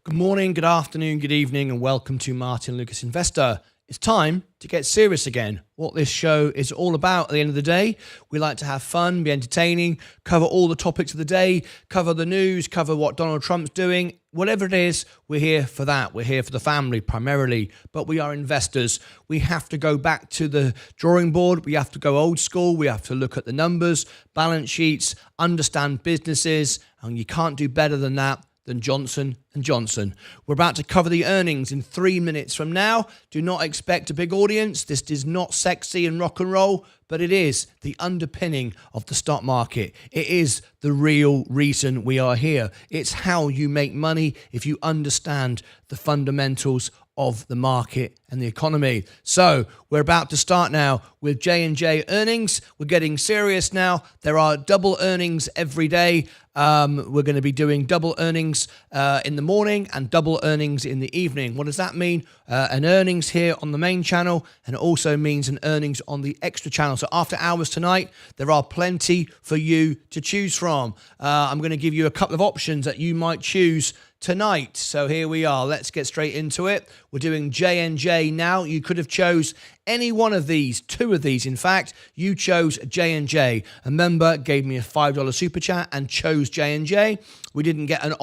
Good morning, good afternoon, good evening, and welcome to Martyn Lucas Investor. It's time to get serious again. What this show is all about at the end of the day, we like to have fun, be entertaining, cover all the topics of the day, cover the news, cover what Donald Trump's doing. Whatever it is, we're here for that. We're here for the family primarily, but we are investors. We have to go back to the drawing board. We have to go old school. We have to look at the numbers, balance sheets, understand businesses, and you can't do better than that than Johnson & Johnson. We're about to cover the earnings in 3 minutes from now. Do not expect a big audience. This is not sexy and rock and roll, but it is the underpinning of the stock market. It is the real reason we are here. It's how you make money if you understand the fundamentals of the market and the economy. So we're about to start now with JNJ earnings. We're getting serious now. There are double earnings every day. We're going to be doing double earnings in the morning and double earnings in the evening. What does that mean? An earnings here on the main channel, and it also means an earnings on the extra channel. So after hours tonight, there are plenty for you to choose from. I'm going to give you a couple of options that you might choose tonight. So here we are. Let's get straight into it. We're doing JNJ now. You could have chose any one of these, two of these in fact. You chose JNJ. A member gave me a $5 super chat and chose JNJ. We didn't get a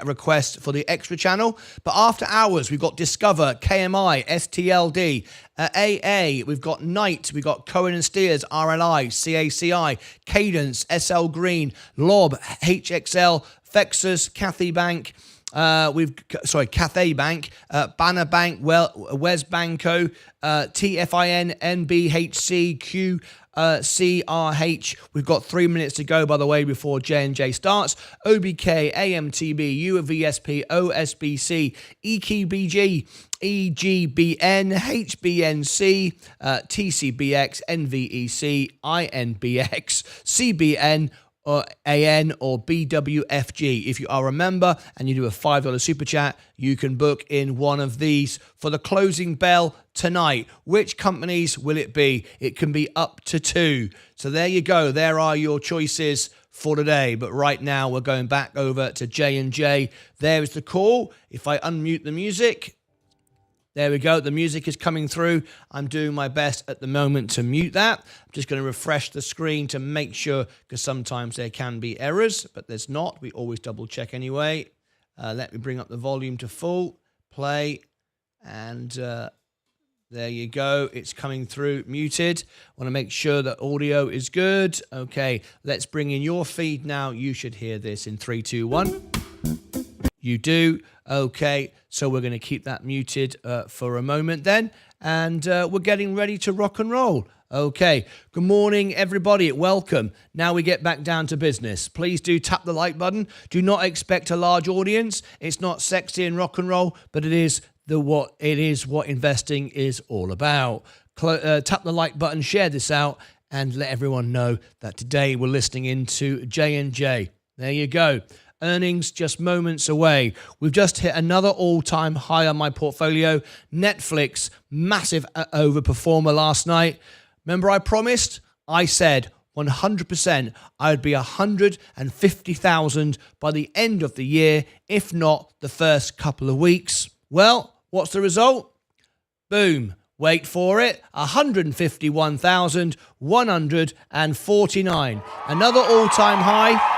request for the extra channel, but after hours we've got Discover, KMI, STLD, AA, we've got Knight, we've got Cohen and Steers, RLI, CACI, Cadence, SL Green, Lob, HXL, Fexus, Cathay Bank, Cathay Bank, Banner Bank, Wes Banco, TFIN, NBHC, Q, CRH. We've got 3 minutes to go, by the way, before J&J starts. OBK, AMTB, UVSP, OSBC, EKBG, EGBN, HBNC, TCBX, NVEC, INBX, CBN, or AN or BWFG. If you are a member and you do a $5 super chat, you can book in one of these for the closing bell tonight. Which companies will it be? It can be up to 2. So there you go. There are your choices for today. But right now we're going back over to J&J. There is the call. If I unmute the music, there we go. The music is coming through. I'm doing my best at the moment to mute that. I'm just going to refresh the screen to make sure, because sometimes there can be errors, but there's not. We always double check anyway. Let me bring up the volume to full. Play. And there you go. It's coming through muted. I want to make sure that audio is good. Okay, let's bring in your feed now. You should hear this in 3, 2, 1. You do. Okay, so we're going to keep that muted for a moment then, and we're getting ready to rock and roll. Okay, good morning everybody, welcome. Now we get back down to business. Please do tap the like button. Do not expect a large audience. It's not sexy and rock and roll, but it is what investing is all about. Tap the like button, share this out, and let everyone know that today we're listening into J&J. There you go. Earnings just moments away. We've just hit another all-time high on my portfolio. Netflix, massive overperformer last night. Remember I promised? I said 100% I would be 150,000 by the end of the year, if not the first couple of weeks. Well, what's the result? Boom. Wait for it, 151,149. Another all-time high.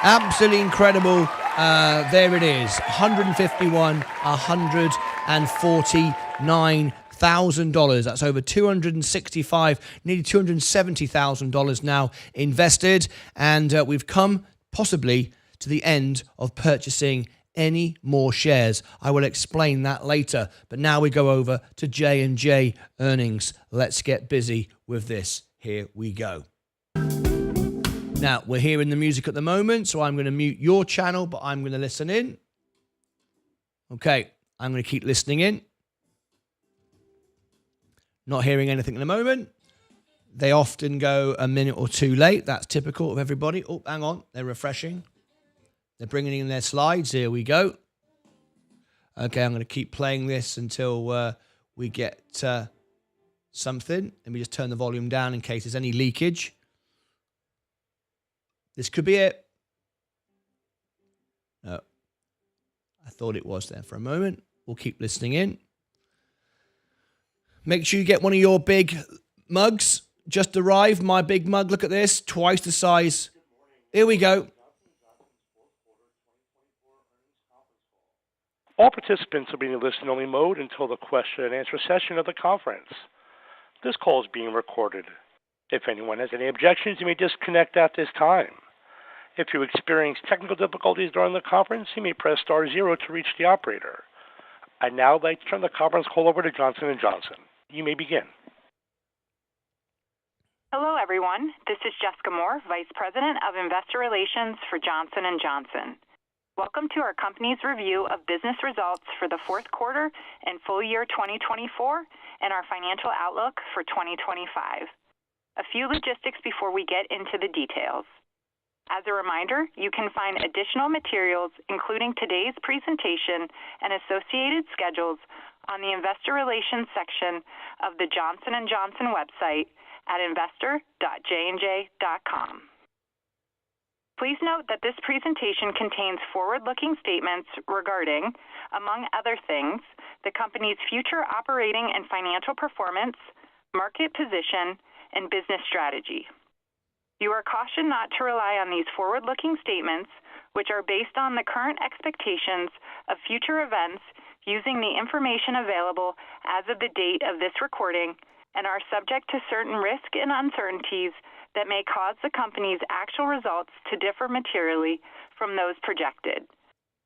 Absolutely incredible. There it is. $151,149,000. That's over $265, nearly $270,000 now invested. And we've come possibly to the end of purchasing any more shares. I will explain that later. But now we go over to J&J earnings. Let's get busy with this. Here we go. Now, we're hearing the music at the moment, so I'm going to mute your channel, but I'm going to listen in. Okay, I'm going to keep listening in. Not hearing anything at the moment. They often go a minute or two late. That's typical of everybody. Oh, hang on. They're refreshing. They're bringing in their slides. Here we go. Okay, I'm going to keep playing this until we get something. Let me just turn the volume down in case there's any leakage. This could be it. No. thought it was there for a moment. We'll keep listening in. Make sure you get one of your big mugs. Just arrived, my big mug. Look at this, twice the size. Here we go. All participants will be in listen-only mode until the question and answer session of the conference. This call is being recorded. If anyone has any objections, you may disconnect at this time. If you experience technical difficulties during the conference, you may press *0 to reach the operator. I'd now like to turn the conference call over to Johnson & Johnson. You may begin. Hello, everyone. This is Jessica Moore, Vice President of Investor Relations for Johnson & Johnson. Welcome to our company's review of business results for the fourth quarter and full year 2024 and our financial outlook for 2025. A few logistics before we get into the details. As a reminder, you can find additional materials, including today's presentation and associated schedules, on the Investor Relations section of the Johnson & Johnson website at investor.jnj.com. Please note that this presentation contains forward-looking statements regarding, among other things, the company's future operating and financial performance, market position, and business strategy. You are cautioned not to rely on these forward-looking statements, which are based on the current expectations of future events using the information available as of the date of this recording, and are subject to certain risks and uncertainties that may cause the company's actual results to differ materially from those projected.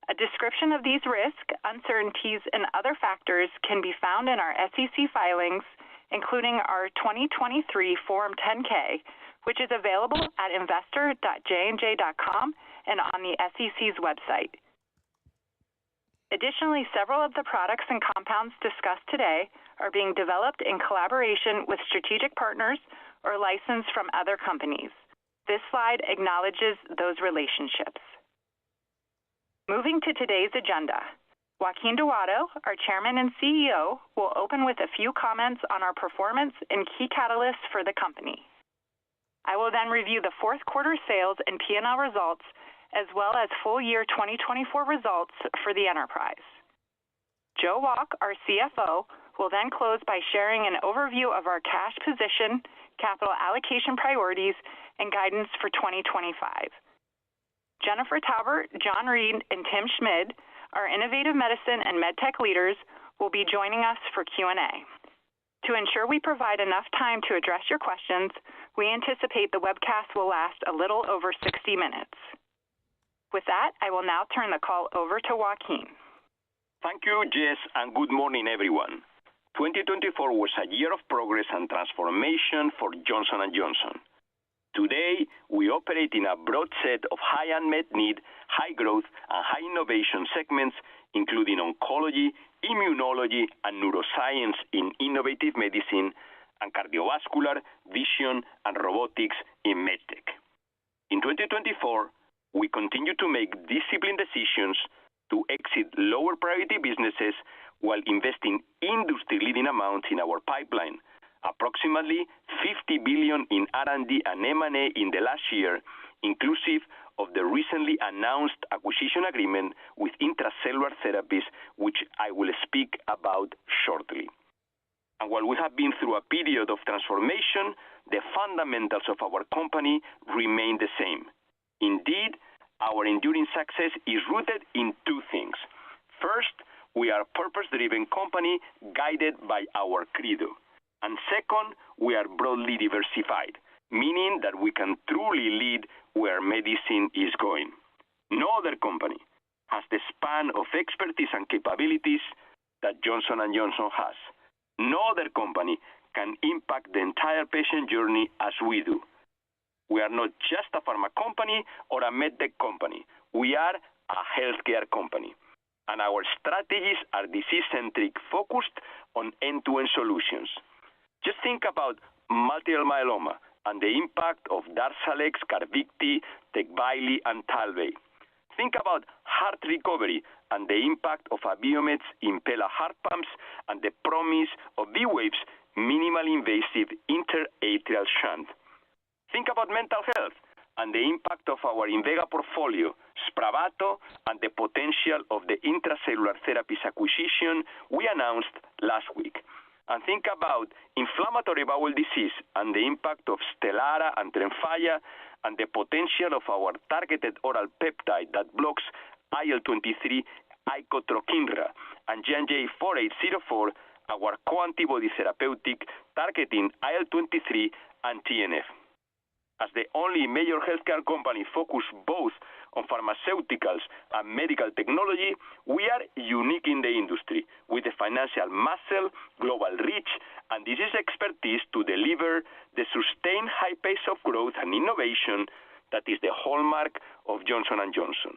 A description of these risks, uncertainties, and other factors can be found in our SEC filings, including our 2023 Form 10-K, which is available at investor.jnj.com and on the SEC's website. Additionally, several of the products and compounds discussed today are being developed in collaboration with strategic partners or licensed from other companies. This slide acknowledges those relationships. Moving to today's agenda, Joaquin Duato, our Chairman and CEO, will open with a few comments on our performance and key catalysts for the company. I will then review the fourth quarter sales and P&L results, as well as full year 2024 results for the enterprise. Joe Wolk, our CFO, will then close by sharing an overview of our cash position, capital allocation priorities, and guidance for 2025. Jennifer Taubert, John Reed, and Tim Schmid, our Innovative Medicine and MedTech leaders, will be joining us for Q&A. To ensure we provide enough time to address your questions, we anticipate the webcast will last a little over 60 minutes. With that, I will now turn the call over to Joaquin. Thank you, Jess, and good morning, everyone. 2024 was a year of progress and transformation for Johnson & Johnson. Today, we operate in a broad set of high unmet need, high growth, and high innovation segments, including oncology, immunology, and neuroscience in innovative medicine, and cardiovascular, vision, and robotics in MedTech. In 2024, we continue to make disciplined decisions to exit lower priority businesses while investing industry-leading amounts in our pipeline, approximately $50 billion in R&D and M&A in the last year, inclusive of the recently announced acquisition agreement with Intracellular Therapies, which I will speak about shortly. And while we have been through a period of transformation, the fundamentals of our company remain the same. Indeed, our enduring success is rooted in two things. First, we are a purpose-driven company guided by our credo. And second, we are broadly diversified, meaning that we can truly lead where medicine is going. No other company has the span of expertise and capabilities that Johnson & Johnson has. No other company can impact the entire patient journey as we do. We are not just a pharma company or a medtech company. We are a healthcare company. And our strategies are disease-centric, focused on end-to-end solutions. Just think about multiple myeloma and the impact of Darzalex, Carvykti, Tecvayli, and Talvey. Think about heart recovery and the impact of Abiomed's Impella heart pumps and the promise of V-Wave's minimally invasive interatrial shunt. Think about mental health and the impact of our Invega portfolio, Spravato, and the potential of the intracellular therapies acquisition we announced last week. And think about inflammatory bowel disease and the impact of Stelara and Tremfya, and the potential of our targeted oral peptide that blocks IL-23, icotrokinra, and JNJ 4804, our co-antibody therapeutic targeting IL-23 and TNF. As the only major healthcare company focused both on pharmaceuticals and medical technology, we are unique in the industry with the financial muscle, global reach, and disease expertise to deliver the sustained high pace of growth and innovation that is the hallmark of Johnson & Johnson.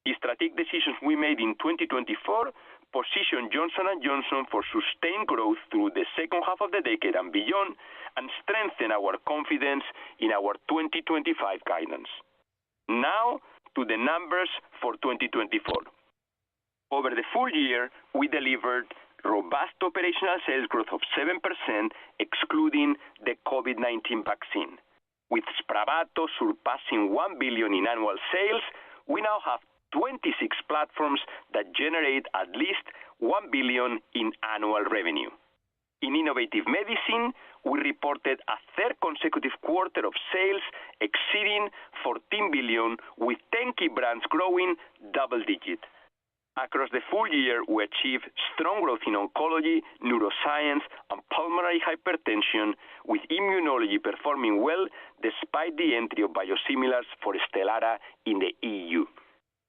The strategic decisions we made in 2024 position Johnson & Johnson for sustained growth through the second half of the decade and beyond, and strengthen our confidence in our 2025 guidance. Now to the numbers for 2024. Over the full year, we delivered robust operational sales growth of 7%, excluding the COVID-19 vaccine. With Spravato surpassing $1 billion in annual sales, we now have 26 platforms that generate at least $1 billion in annual revenue. In Innovative Medicine, we reported a third consecutive quarter of sales exceeding $14 billion, with 10 key brands growing double-digit. Across the full year, we achieved strong growth in oncology, neuroscience, and pulmonary hypertension, with immunology performing well despite the entry of biosimilars for Stelara in the EU.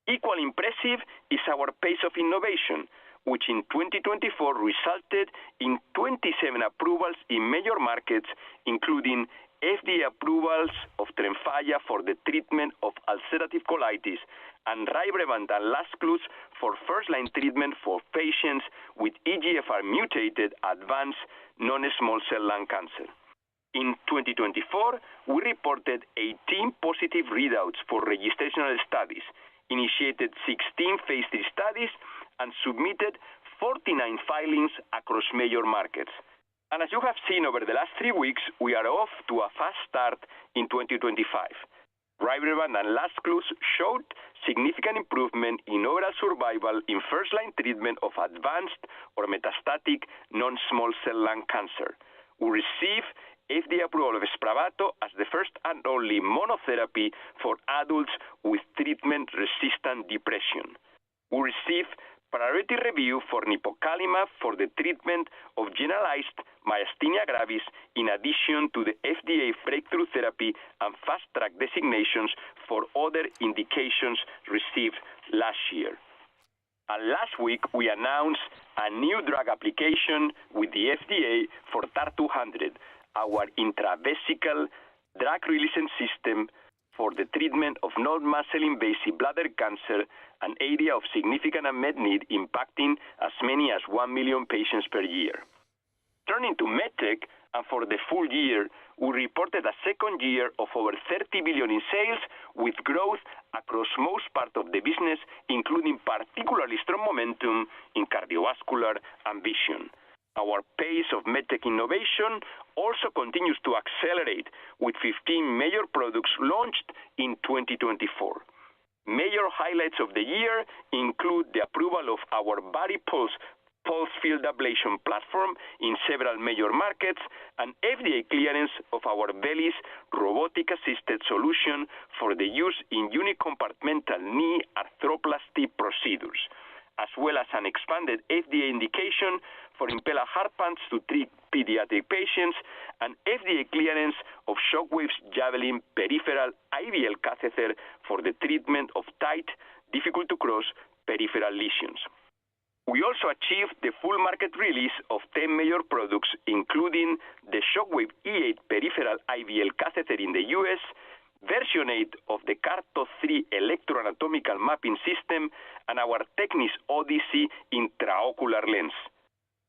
Equally impressive is our pace of innovation, which in 2024 resulted in 27 approvals in major markets, including FDA approvals of Tremfya for the treatment of ulcerative colitis and Rybrevant and Lascluze for first-line treatment for patients with EGFR-mutated advanced non-small cell lung cancer. In 2024, we reported 18 positive readouts for registrational studies, initiated 16 phase 3 studies, and submitted 49 filings across major markets. And as you have seen over the last 3 weeks, we are off to a fast start in 2025. Rybrevant and Lascluze showed significant improvement in overall survival in first-line treatment of advanced or metastatic non-small cell lung cancer. We received FDA approval of Spravato as the first and only monotherapy for adults with treatment-resistant depression. We received priority review for nipocalimab for the treatment of generalized myasthenia gravis, in addition to the FDA breakthrough therapy and fast-track designations for other indications received last year. And last week, we announced a new drug application with the FDA for TAR-200, our intravesical drug-releasing system for the treatment of non-muscle invasive bladder cancer, an area of significant unmet need impacting as many as 1 million patients per year. Turning to MedTech, and for the full year, we reported a second year of over $30 billion in sales, with growth across most parts of the business, including particularly strong momentum in cardiovascular and vision. Our pace of MedTech innovation also continues to accelerate, with 15 major products launched in 2024. Major highlights of the year include the approval of our VariPulse pulse field ablation platform in several major markets, and FDA clearance of our VELYS robotic-assisted solution for the use in unicompartmental knee arthroplasty procedures, as well as an expanded FDA indication for Impella heart pumps to treat pediatric patients, and FDA clearance of Shockwave's Javelin peripheral IVL catheter for the treatment of tight, difficult-to-cross peripheral lesions. We also achieved the full market release of 10 major products, including the Shockwave E8 peripheral IVL catheter in the U.S., version 8 of the CARTO 3 electroanatomical mapping system, and our Technis Odyssey intraocular lens.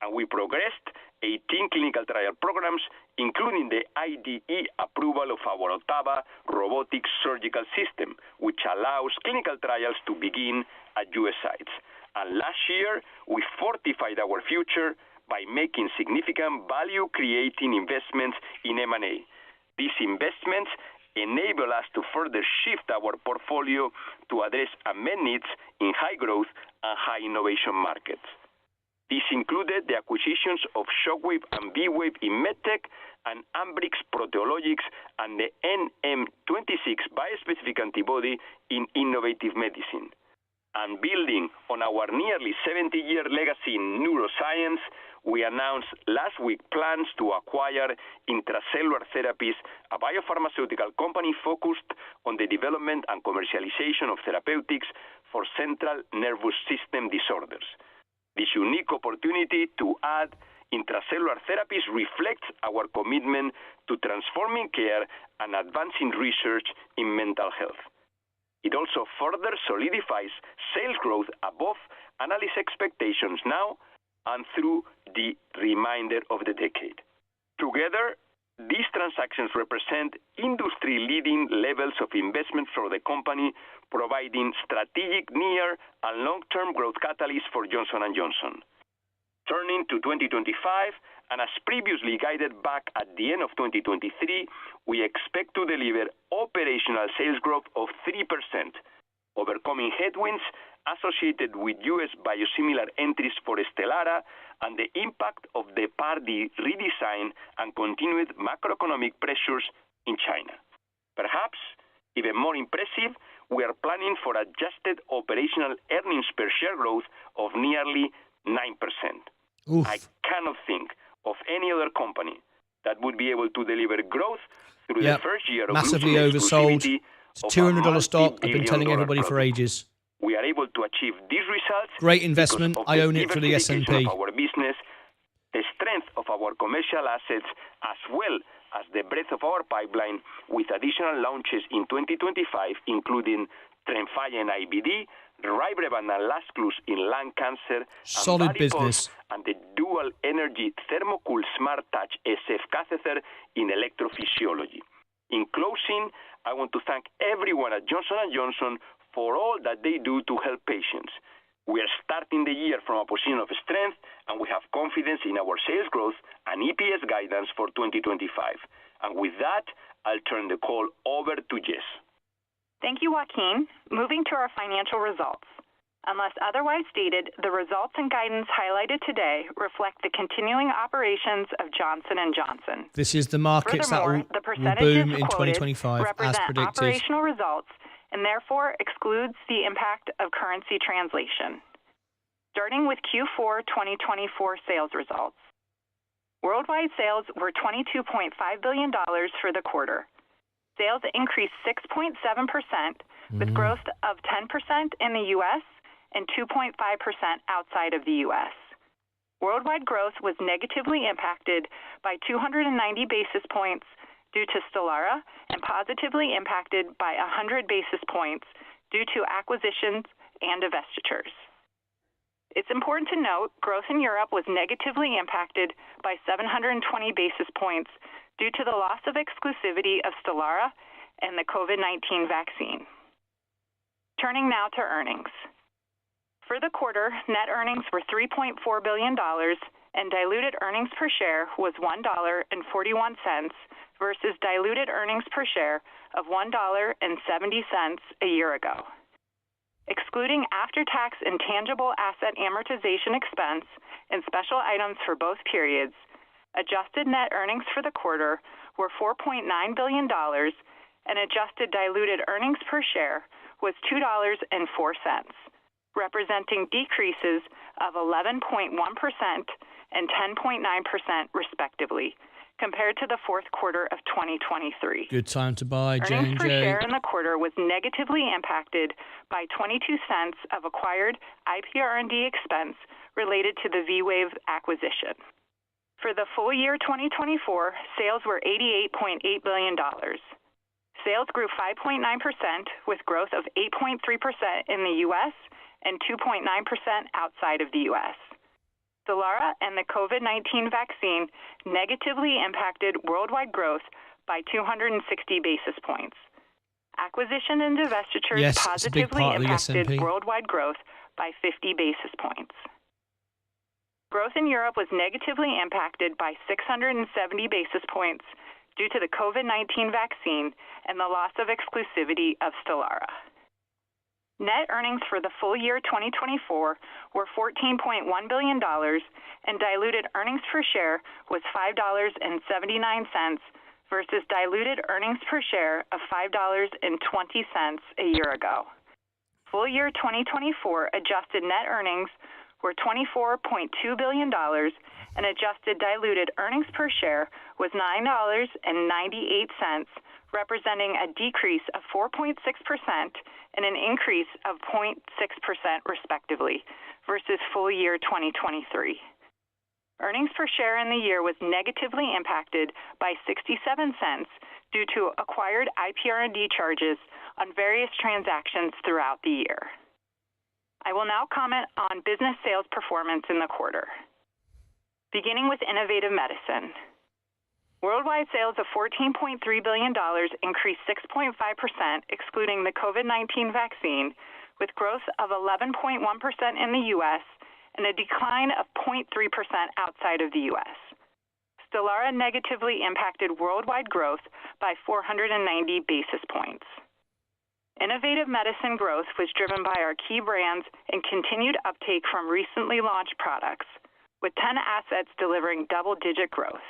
And we progressed 18 clinical trial programs, including the IDE approval of our Ottava robotic surgical system, which allows clinical trials to begin at U.S. sites. And last year, we fortified our future by making significant value-creating investments in M&A. These investments enable us to further shift our portfolio to address unmet needs in high growth and high innovation markets. This included the acquisitions of Shockwave and V-Wave in MedTech and Ambrx Proteologics and the NM26 bispecific antibody in Innovative Medicine. And building on our nearly 70-year legacy in neuroscience, we announced last week plans to acquire Intracellular Therapies, a biopharmaceutical company focused on the development and commercialization of therapeutics for central nervous system disorders. This unique opportunity to add intracellular therapies reflects our commitment to transforming care and advancing research in mental health. It also further solidifies sales growth above analyst expectations now and through the remainder of the decade. Together, these transactions represent industry-leading levels of investment for the company, providing strategic near and long-term growth catalysts for Johnson & Johnson. Turning to 2025, and as previously guided back at the end of 2023, we expect to deliver operational sales growth of 3%, overcoming headwinds associated with U.S. biosimilar entries for Stelara and the impact of the Part D redesign and continued macroeconomic pressures in China. Perhaps even more impressive, we are planning for adjusted operational earnings per share growth of nearly 9%. Oof. I cannot think of any other company that would be able to deliver growth through the first year of massively oversold. It's $200 stock. I've been telling everybody for ages. We are able to achieve these results. Great investment. I own it through the S&P. Of our business, the strength of our commercial assets, as well as the breadth of our pipeline, with additional launches in 2025, including Tremfya in IBD, Rybrevant and Lazcluze in lung cancer, solid and business, and the dual energy Thermocool Smart Touch SF catheter in electrophysiology. In closing, I want to thank everyone at Johnson & Johnson for all that they do to help patients. We are starting the year from a position of strength, and we have confidence in our sales growth and EPS guidance for 2025. And with that, I'll turn the call over to Jess. Thank you, Joaquin. Moving to our financial results. Unless otherwise stated, the results and guidance highlighted today reflect the continuing operations of Johnson & Johnson. This is the markets that will boom in 2025 as predicted. Operational results and therefore excludes the impact of currency translation. Starting with Q4 2024 sales results. Worldwide sales were $22.5 billion for the quarter. Sales increased 6.7%, with growth of 10% in the U.S. and 2.5% outside of the U.S. Worldwide growth was negatively impacted by 290 basis points due to Stelara and positively impacted by 100 basis points due to acquisitions and divestitures. It's important to note growth in Europe was negatively impacted by 720 basis points due to the loss of exclusivity of Stelara and the COVID-19 vaccine. Turning now to earnings. For the quarter, net earnings were $3.4 billion, and diluted earnings per share was $1.41 versus diluted earnings per share of $1.70 a year ago. Excluding after-tax intangible asset amortization expense and special items for both periods, adjusted net earnings for the quarter were $4.9 billion, and adjusted diluted earnings per share was $2.04, representing decreases of 11.1% and 10.9% respectively, compared to the fourth quarter of 2023. Good time to buy, JNJ. Earnings per share in the quarter was negatively impacted by 22 cents of acquired IPR&D expense related to the V-Wave acquisition. For the full year 2024, sales were $88.8 billion. Sales grew 5.9%, with growth of 8.3% in the U.S. and 2.9% outside of the U.S. Stelara and the COVID-19 vaccine negatively impacted worldwide growth by 260 basis points. Acquisition and divestitures positively impacted worldwide growth by 50 basis points. Growth in Europe was negatively impacted by 670 basis points due to the COVID-19 vaccine and the loss of exclusivity of Stelara. Net earnings for the full year 2024 were $14.1 billion, and diluted earnings per share was $5.79 versus diluted earnings per share of $5.20 a year ago. Full year 2024 adjusted net earnings were $24.2 billion, and adjusted diluted earnings per share was $9.98, representing a decrease of 4.6% and an increase of 0.6% respectively versus full year 2023. Earnings per share in the year was negatively impacted by 67 cents due to acquired IPR&D charges on various transactions throughout the year. I will now comment on business sales performance in the quarter. Beginning with Innovative Medicine. Worldwide sales of $14.3 billion increased 6.5%, excluding the COVID-19 vaccine, with growth of 11.1% in the U.S. and a decline of 0.3% outside of the U.S. Stelara negatively impacted worldwide growth by 490 basis points. Innovative medicine growth was driven by our key brands and continued uptake from recently launched products, with 10 assets delivering double-digit growth.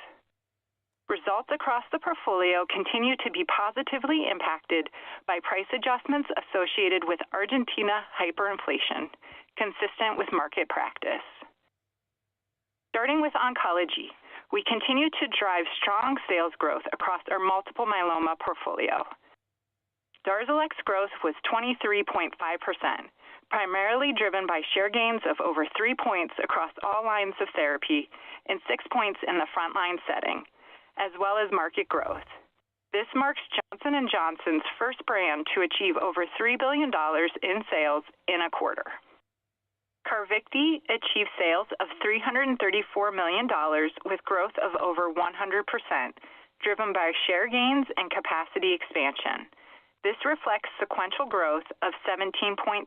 Results across the portfolio continue to be positively impacted by price adjustments associated with Argentina hyperinflation, consistent with market practice. Starting with oncology, we continue to drive strong sales growth across our multiple myeloma portfolio. Darzalex growth was 23.5%, primarily driven by share gains of over 3 points across all lines of therapy and 6 points in the frontline setting, as well as market growth. This marks Johnson & Johnson's first brand to achieve over $3 billion in sales in a quarter. Carvykti achieved sales of $334 million with growth of over 100%, driven by share gains and capacity expansion. This reflects sequential growth of 17.3%,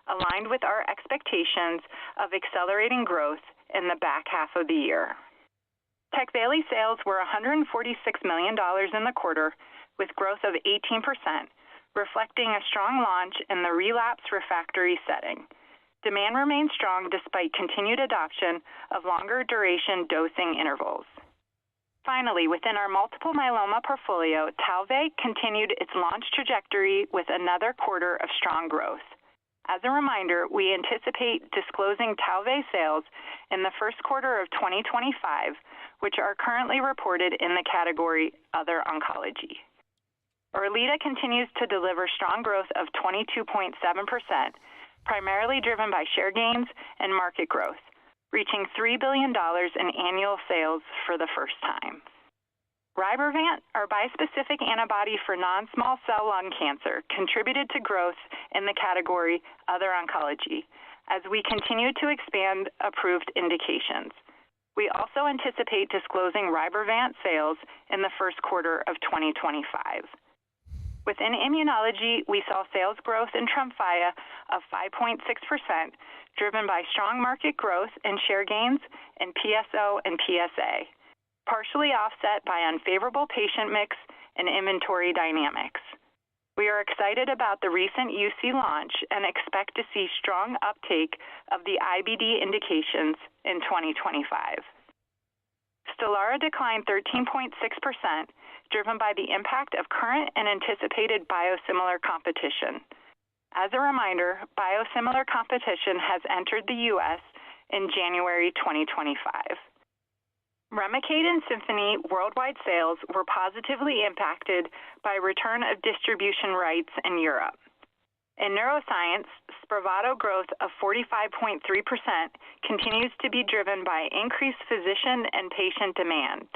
aligned with our expectations of accelerating growth in the back half of the year. Tecvayli sales were $146 million in the quarter, with growth of 18%, reflecting a strong launch in the relapse refractory setting. Demand remains strong despite continued adoption of longer duration dosing intervals. Finally, within our multiple myeloma portfolio, Talvey continued its launch trajectory with another quarter of strong growth. As a reminder, we anticipate disclosing Talvey sales in the first quarter of 2025, which are currently reported in the category Other Oncology. Erleada continues to deliver strong growth of 22.7%, primarily driven by share gains and market growth, reaching $3 billion in annual sales for the first time. Rybrevant, our bispecific antibody for non-small cell lung cancer, contributed to growth in the category Other Oncology as we continue to expand approved indications. We also anticipate disclosing Rybrevant sales in the first quarter of 2025. Within immunology, we saw sales growth in Tremfya of 5.6%, driven by strong market growth and share gains in PSO and PSA, partially offset by unfavorable patient mix and inventory dynamics. We are excited about the recent UC launch and expect to see strong uptake of the IBD indications in 2025. Stelara declined 13.6%, driven by the impact of current and anticipated biosimilar competition. As a reminder, biosimilar competition has entered the U.S. in January 2025. Remicade and Symphony worldwide sales were positively impacted by return of distribution rights in Europe. In neuroscience, Spravato growth of 45.3% continues to be driven by increased physician and patient demand.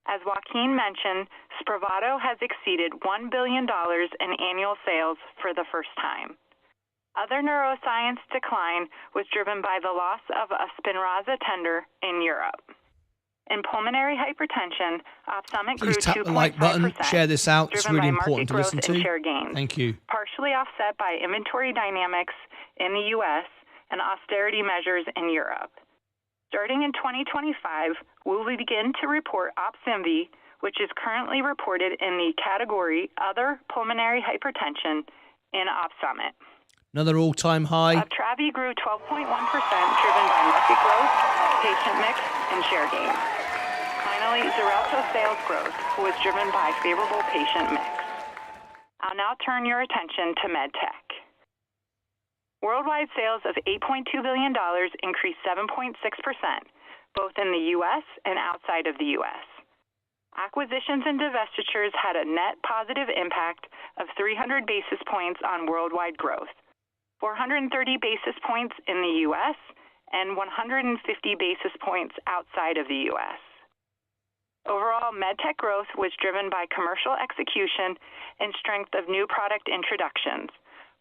As Joaquin mentioned, Spravato has exceeded $1 billion in annual sales for the first time. Other neuroscience decline was driven by the loss of a Spinraza tender in Europe. In pulmonary hypertension, Opsumit grew 2.5%. Please tap the like button, share this out. It's really important to listen to. Thank you. Partially offset by inventory dynamics in the U.S. and austerity measures in Europe. Starting in 2025, we will begin to report Opsumit which is currently reported in the category Other Pulmonary Hypertension in OpSummit. Another all-time high. Uptravi grew 12.1%, driven by market growth, patient mix, and share gains. Finally, Xarelto sales growth was driven by favorable patient mix. I'll now turn your attention to MedTech. Worldwide sales of $8.2 billion increased 7.6%, both in the U.S. and outside of the U.S. Acquisitions and divestitures had a net positive impact of 300 basis points on worldwide growth, 430 basis points in the U.S., and 150 basis points outside of the U.S. Overall, MedTech growth was driven by commercial execution and strength of new product introductions,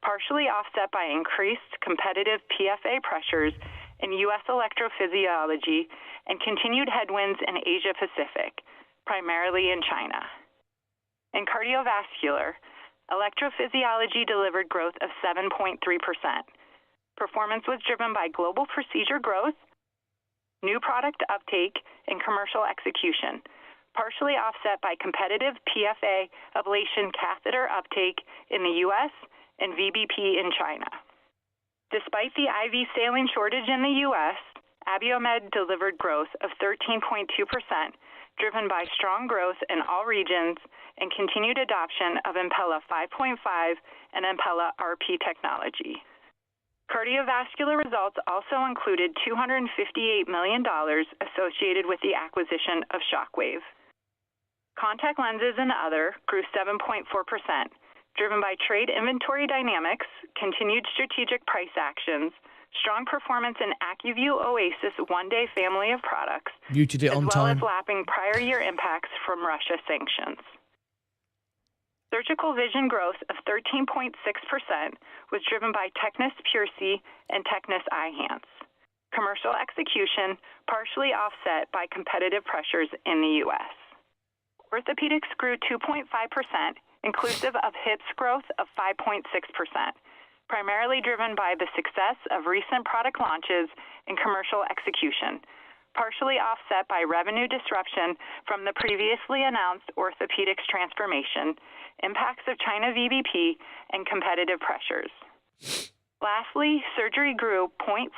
partially offset by increased competitive PFA pressures in U.S. electrophysiology and continued headwinds in Asia Pacific, primarily in China. In cardiovascular, electrophysiology delivered growth of 7.3%. Performance was driven by global procedure growth, new product uptake, and commercial execution, partially offset by competitive PFA ablation catheter uptake in the U.S. and VBP in China. Despite the IV saline shortage in the U.S., Abiomed delivered growth of 13.2%, driven by strong growth in all regions and continued adoption of Impella 5.5 and Impella RP technology. Cardiovascular results also included $258 million associated with the acquisition of Shockwave. Contact lenses and other grew 7.4%, driven by trade inventory dynamics, continued strategic price actions, strong performance in AccuView Oasis one-day family of products, Muted it as on well time. as lapping prior year impacts from Russia sanctions. Surgical vision growth of 13.6% was driven by Tecnis PureSee and Tecnis Eyhance. Commercial execution partially offset by competitive pressures in the U.S. Orthopaedics grew 2.5%, inclusive of hips growth of 5.6%, primarily driven by the success of recent product launches and commercial execution, partially offset by revenue disruption from the previously announced orthopedics transformation, impacts of China VBP, and competitive pressures. Lastly, surgery grew 0.4%,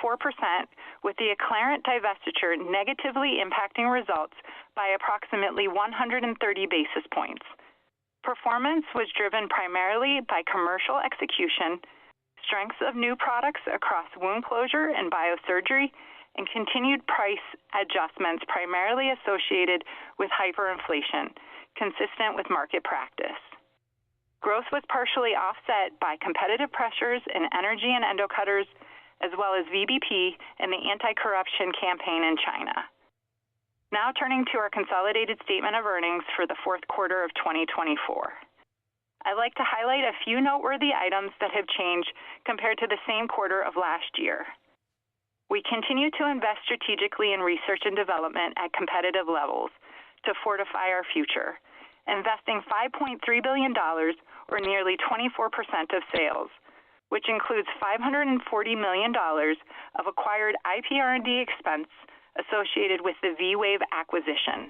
with the Acclarent divestiture negatively impacting results by approximately 130 basis points. Performance was driven primarily by commercial execution, strengths of new products across wound closure and biosurgery, and continued price adjustments primarily associated with hyperinflation, consistent with market practice. Growth was partially offset by competitive pressures in energy and endocutters, as well as VBP and the anti-corruption campaign in China. Now turning to our consolidated statement of earnings for the fourth quarter of 2024. I'd like to highlight a few noteworthy items that have changed compared to the same quarter of last year. We continue to invest strategically in research and development at competitive levels to fortify our future, investing $5.3 billion, or nearly 24% of sales, which includes $540 million of acquired IP R&D expense associated with the V-Wave acquisition.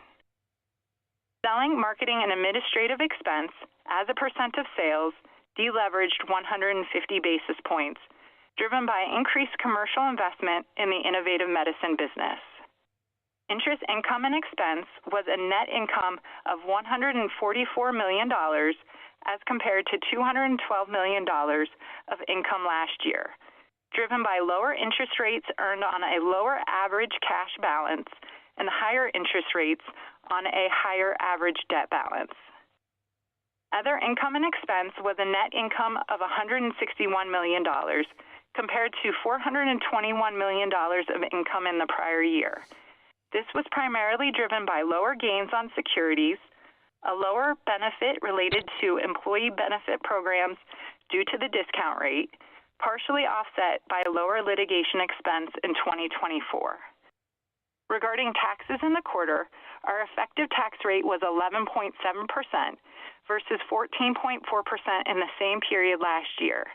Selling, marketing, and administrative expense as a percent of sales deleveraged 150 basis points, driven by increased commercial investment in the Innovative Medicine business. Interest income and expense was a net income of $144 million as compared to $212 million of income last year, driven by lower interest rates earned on a lower average cash balance and higher interest rates on a higher average debt balance. Other income and expense was a net income of $161 million compared to $421 million of income in the prior year. This was primarily driven by lower gains on securities, a lower benefit related to employee benefit programs due to the discount rate, partially offset by lower litigation expense in 2024. Regarding taxes in the quarter, our effective tax rate was 11.7% versus 14.4% in the same period last year.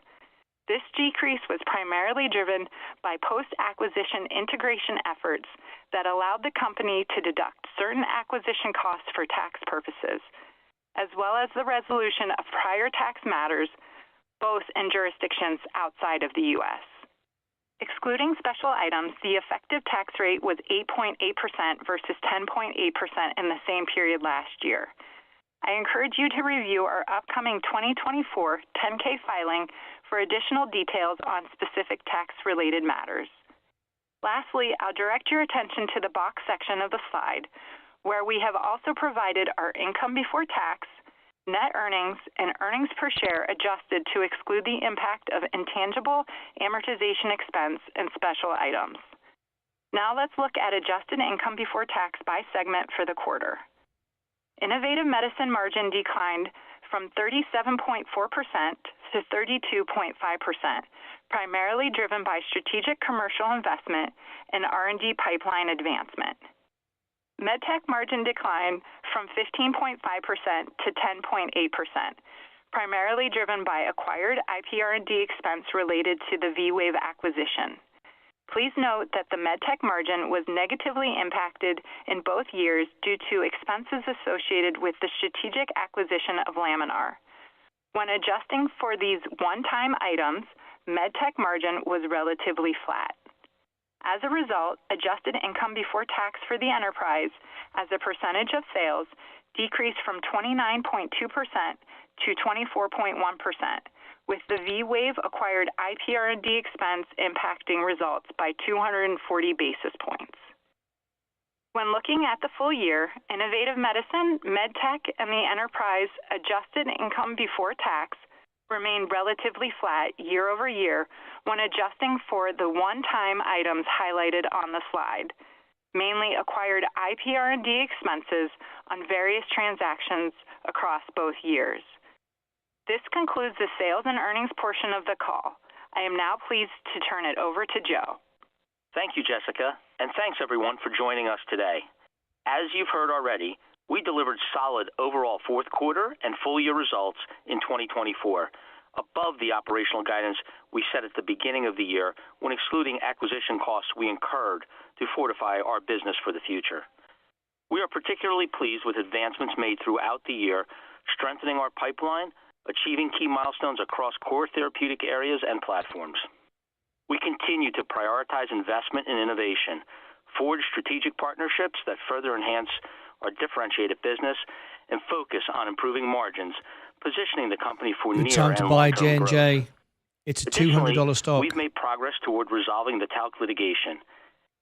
This decrease was primarily driven by post-acquisition integration efforts that allowed the company to deduct certain acquisition costs for tax purposes, as well as the resolution of prior tax matters, both in jurisdictions outside of the U.S. Excluding special items, the effective tax rate was 8.8% versus 10.8% in the same period last year. I encourage you to review our upcoming 2024 10-K filing for additional details on specific tax-related matters. Lastly, I'll direct your attention to the box section of the slide, where we have also provided our income before tax, net earnings, and earnings per share adjusted to exclude the impact of intangible amortization expense and special items. Now let's look at adjusted income before tax by segment for the quarter. Innovative Medicine margin declined from 37.4% to 32.5%, primarily driven by strategic commercial investment and R&D pipeline advancement. MedTech margin declined from 15.5% to 10.8%, primarily driven by acquired IPR&D expense related to the V-Wave acquisition. Please note that the MedTech margin was negatively impacted in both years due to expenses associated with the strategic acquisition of Laminar. When adjusting for these one-time items, MedTech margin was relatively flat. As a result, adjusted income before tax for the enterprise as a percentage of sales decreased from 29.2% to 24.1%, with the V-Wave acquired IPR&D expense impacting results by 240 basis points. When looking at the full year, Innovative Medicine, MedTech, and the enterprise adjusted income before tax remained relatively flat year over year when adjusting for the one-time items highlighted on the slide, mainly acquired IPR&D expenses on various transactions across both years. This concludes the sales and earnings portion of the call. I am now pleased to turn it over to Joe. Thank you, Jessica, and thanks everyone for joining us today. As you've heard already, we delivered solid overall fourth quarter and full year results in 2024, above the operational guidance we set at the beginning of the year when excluding acquisition costs we incurred to fortify our business for the future. We are particularly pleased with advancements made throughout the year, strengthening our pipeline, achieving key milestones across core therapeutic areas and platforms. We continue to prioritize investment in innovation, forge strategic partnerships that further enhance our differentiated business, and focus on improving margins, positioning the company for near time to and buy long-term JNJ. growth. It's a $200 stock. We've made progress toward resolving the talc litigation.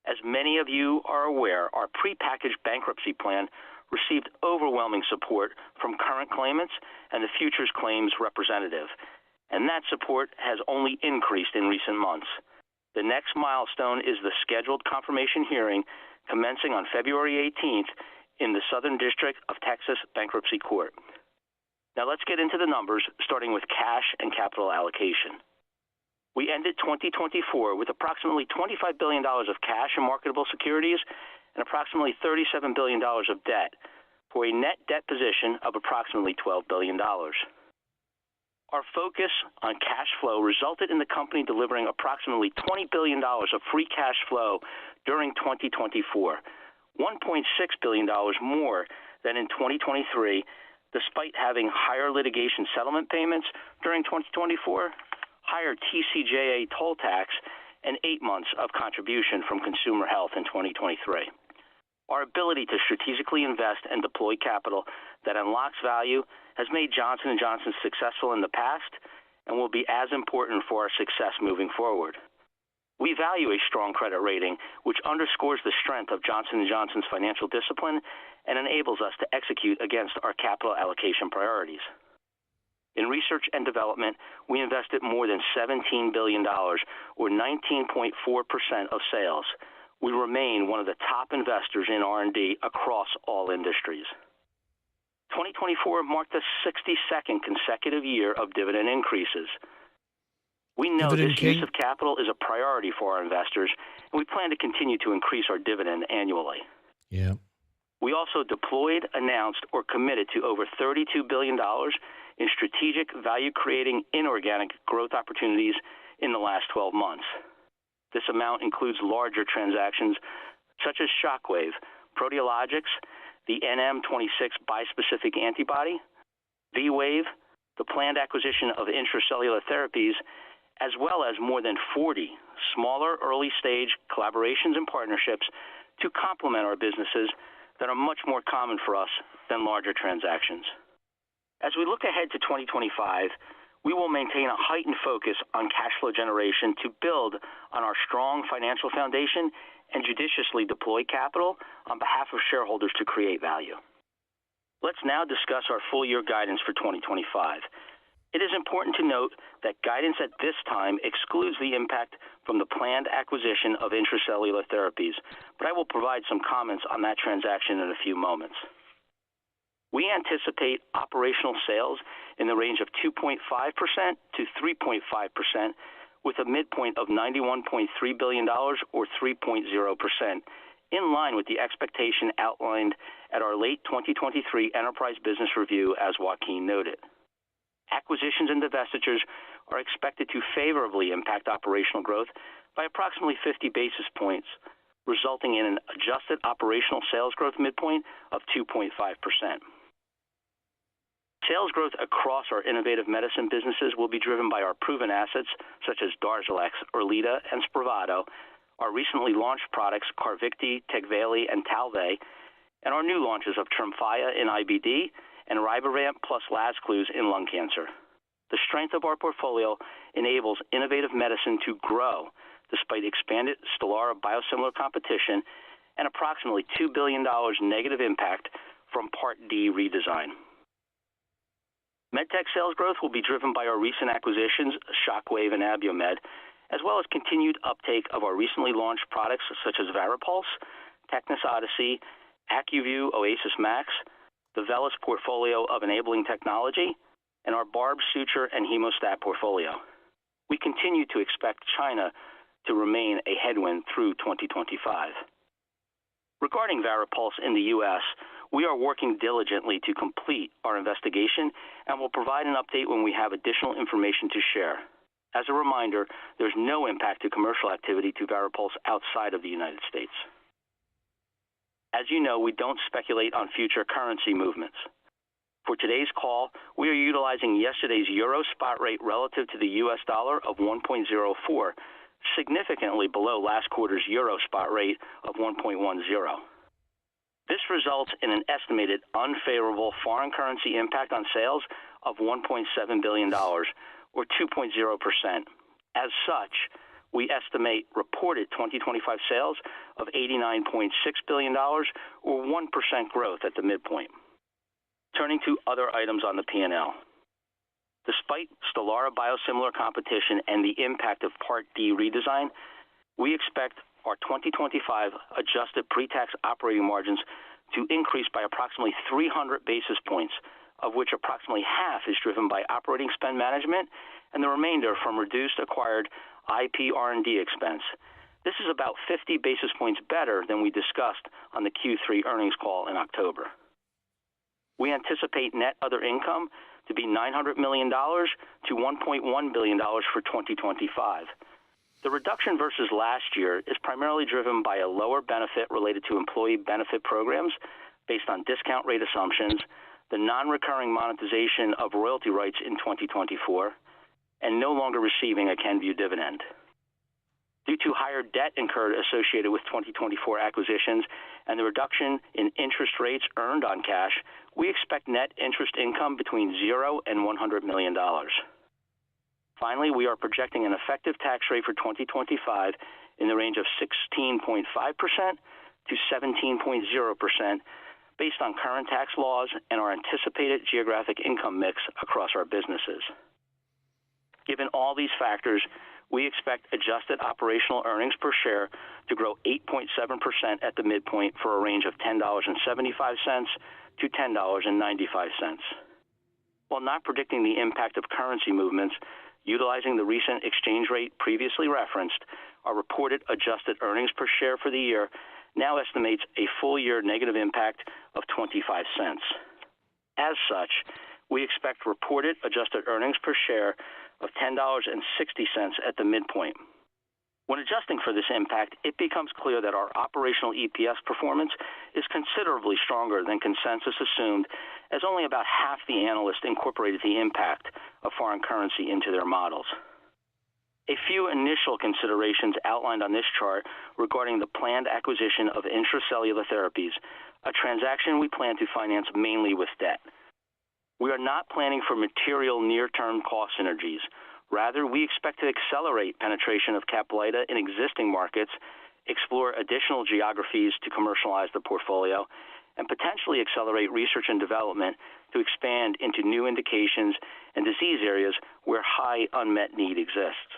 As many of you are aware, our prepackaged bankruptcy plan received overwhelming support from current claimants and the futures claims representative, and that support has only increased in recent months. The next milestone is the scheduled confirmation hearing commencing on February 18th in the Southern District of Texas Bankruptcy Court. Now let's get into the numbers, starting with cash and capital allocation. We ended 2024 with approximately $25 billion of cash and marketable securities and approximately $37 billion of debt, for a net debt position of approximately $12 billion. Our focus on cash flow resulted in the company delivering approximately $20 billion of free cash flow during 2024, $1.6 billion more than in 2023, despite having higher litigation settlement payments during 2024, higher TCJA toll tax, and 8 months of contribution from consumer health in 2023. Our ability to strategically invest and deploy capital that unlocks value has made Johnson & Johnson successful in the past and will be as important for our success moving forward. We value a strong credit rating, which underscores the strength of Johnson & Johnson's financial discipline and enables us to execute against our capital allocation priorities. In research and development, we invested more than $17 billion, or 19.4% of sales. We remain one of the top investors in R&D across all industries. 2024 marked the 62nd consecutive year of dividend increases. We know this use of capital is a priority for our investors, and we plan to continue to increase our dividend annually. Yeah. We also deployed, announced, or committed to over $32 billion in strategic value-creating inorganic growth opportunities in the last 12 months. This amount includes larger transactions such as Shockwave, Proteologics, the NM26 bispecific antibody, V-Wave, the planned acquisition of intracellular therapies, as well as more than 40 smaller early-stage collaborations and partnerships to complement our businesses that are much more common for us than larger transactions. As we look ahead to 2025, we will maintain a heightened focus on cash flow generation to build on our strong financial foundation and judiciously deploy capital on behalf of shareholders to create value. Let's now discuss our full-year guidance for 2025. It is important to note that guidance at this time excludes the impact from the planned acquisition of intracellular therapies, but I will provide some comments on that transaction in a few moments. We anticipate operational sales in the range of 2.5% to 3.5%, with a midpoint of $91.3 billion or 3.0%, in line with the expectation outlined at our late 2023 Enterprise Business Review, as Joaquin noted. Acquisitions and divestitures are expected to favorably impact operational growth by approximately 50 basis points, resulting in an adjusted operational sales growth midpoint of 2.5%. Sales growth across our innovative medicine businesses will be driven by our proven assets such as Darzalex, Erleada, and Spravato, our recently launched products Carvykti, Tecvayli, and Talvey, and our new launches of Tremfya in IBD and Rybrevant plus Lazcluze in lung cancer. The strength of our portfolio enables innovative medicine to grow despite expanded Stelara biosimilar competition and approximately $2 billion negative impact from Part D redesign. MedTech sales growth will be driven by our recent acquisitions, Shockwave and Abiomed, as well as continued uptake of our recently launched products such as Varipulse, Tecnis Odyssey, AccuView Oasis Max, the Velis portfolio of enabling technology, and our Barb suture and hemostat portfolio. We continue to expect China to remain a headwind through 2025. Regarding Varipulse in the U.S., we are working diligently to complete our investigation and will provide an update when we have additional information to share. As a reminder, there's no impact to commercial activity to Varipulse outside of the United States. As you know, we don't speculate on future currency movements. For today's call, we are utilizing yesterday's euro spot rate relative to the U.S. dollar of 1.04, significantly below last quarter's euro spot rate of 1.10. This results in an estimated unfavorable foreign currency impact on sales of $1.7 billion, or 2.0%. As such, we estimate reported 2025 sales of $89.6 billion, or 1% growth at the midpoint. Turning to other items on the P&L. Despite Stelara biosimilar competition and the impact of Part D redesign, we expect our 2025 adjusted pre-tax operating margins to increase by approximately 300 basis points, of which approximately half is driven by operating spend management and the remainder from reduced acquired IP R&D expense. This is about 50 basis points better than we discussed on the Q3 earnings call in October. We anticipate net other income to be $900 million to $1.1 billion for 2025. The reduction versus last year is primarily driven by a lower benefit related to employee benefit programs based on discount rate assumptions, the non-recurring monetization of royalty rights in 2024, and no longer receiving a Kenvue dividend. Due to higher debt incurred associated with 2024 acquisitions and the reduction in interest rates earned on cash, we expect net interest income between $0 and $100 million. Finally, we are projecting an effective tax rate for 2025 in the range of 16.5% to 17.0% based on current tax laws and our anticipated geographic income mix across our businesses. Given all these factors, we expect adjusted operational earnings per share to grow 8.7% at the midpoint for a range of $10.75 to $10.95. While not predicting the impact of currency movements, utilizing the recent exchange rate previously referenced, our reported adjusted earnings per share for the year now estimates a full-year negative impact of 25 cents. As such, we expect reported adjusted earnings per share of $10.60 at the midpoint. When adjusting for this impact, it becomes clear that our operational EPS performance is considerably stronger than consensus assumed, as only about half the analysts incorporated the impact of foreign currency into their models. A few initial considerations outlined on this chart regarding the planned acquisition of Intracellular Therapies, a transaction we plan to finance mainly with debt. We are not planning for material near-term cost synergies. Rather, we expect to accelerate penetration of Caplyta in existing markets, explore additional geographies to commercialize the portfolio, and potentially accelerate research and development to expand into new indications and disease areas where high unmet need exists.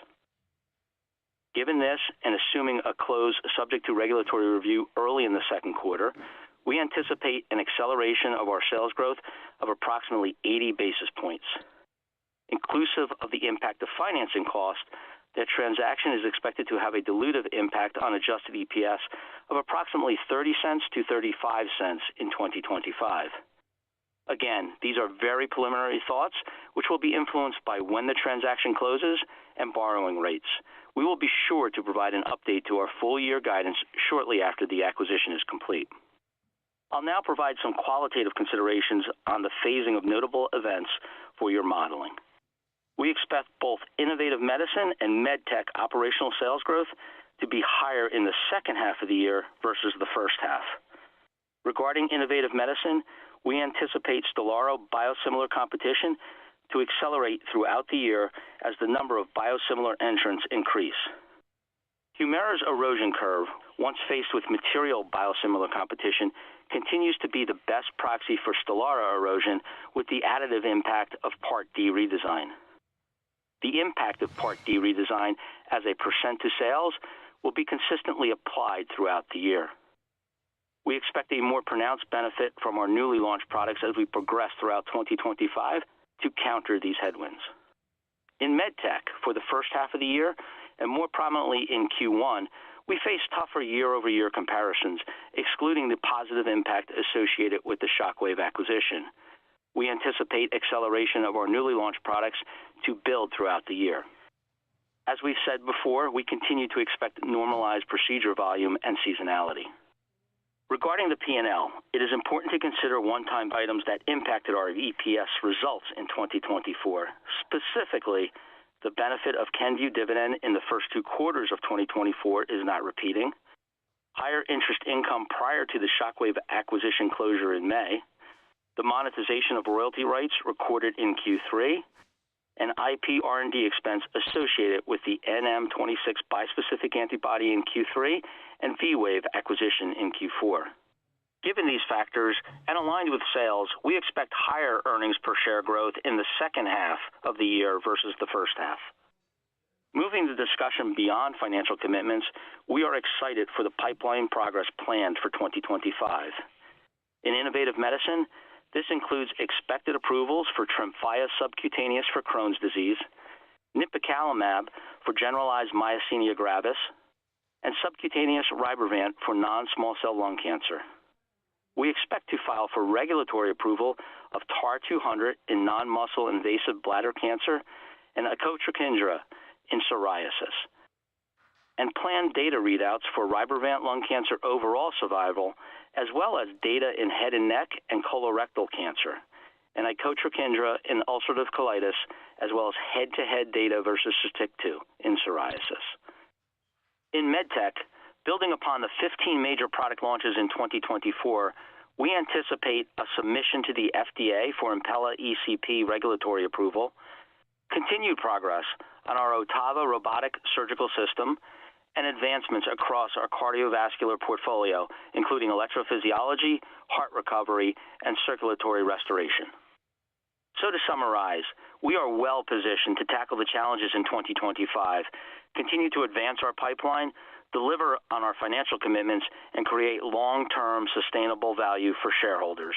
Given this, and assuming a close subject to regulatory review early in the second quarter, we anticipate an acceleration of our sales growth of approximately 80 basis points. Inclusive of the impact of financing cost, the transaction is expected to have a dilutive impact on adjusted EPS of approximately 30 cents to 35 cents in 2025. Again, these are very preliminary thoughts, which will be influenced by when the transaction closes and borrowing rates. We will be sure to provide an update to our full-year guidance shortly after the acquisition is complete. I'll now provide some qualitative considerations on the phasing of notable events for your modeling. We expect both Innovative Medicine and MedTech operational sales growth to be higher in the second half of the year versus the first half. Regarding Innovative Medicine, we anticipate Stelara biosimilar competition to accelerate throughout the year as the number of biosimilar entrants increase. Humira's erosion curve, once faced with material biosimilar competition, continues to be the best proxy for Stelara erosion with the additive impact of Part D redesign. The impact of Part D redesign as a percent to sales will be consistently applied throughout the year. We expect a more pronounced benefit from our newly launched products as we progress throughout 2025 to counter these headwinds. In MedTech, for the first half of the year, and more prominently in Q1, we face tougher year-over-year comparisons, excluding the positive impact associated with the Shockwave acquisition. We anticipate acceleration of our newly launched products to build throughout the year. As we've said before, we continue to expect normalized procedure volume and seasonality. Regarding the P&L, it is important to consider one-time items that impacted our EPS results in 2024. Specifically, the benefit of Kenvue dividend in the first 2 quarters of 2024 is not repeating. Higher interest income prior to the Shockwave acquisition closure in May. The monetization of royalty rights recorded in Q3, and IP R&D expense associated with the NM26 bispecific antibody in Q3 and V-Wave acquisition in Q4. Given these factors and aligned with sales, we expect higher earnings per share growth in the second half of the year versus the first half. Moving the discussion beyond financial commitments, we are excited for the pipeline progress planned for 2025. In Innovative Medicine, this includes expected approvals for Tremfya subcutaneous for Crohn's disease, nipocalimab for generalized myasthenia gravis, and subcutaneous Rybrevant for non-small cell lung cancer. We expect to file for regulatory approval of TAR-200 in non-muscle invasive bladder cancer and Icotrokinra in psoriasis, and planned data readouts for Rybrevant lung cancer overall survival, as well as data in head and neck and colorectal cancer, and Icotrokinra in ulcerative colitis, as well as head-to-head data versus Sotyktu in psoriasis. In MedTech, building upon the 15 major product launches in 2024, we anticipate a submission to the FDA for Impella ECP regulatory approval, continued progress on our Ottava robotic surgical system, and advancements across our cardiovascular portfolio, including electrophysiology, heart recovery, and circulatory restoration. So to summarize, we are well positioned to tackle the challenges in 2025, continue to advance our pipeline, deliver on our financial commitments, and create long-term sustainable value for shareholders.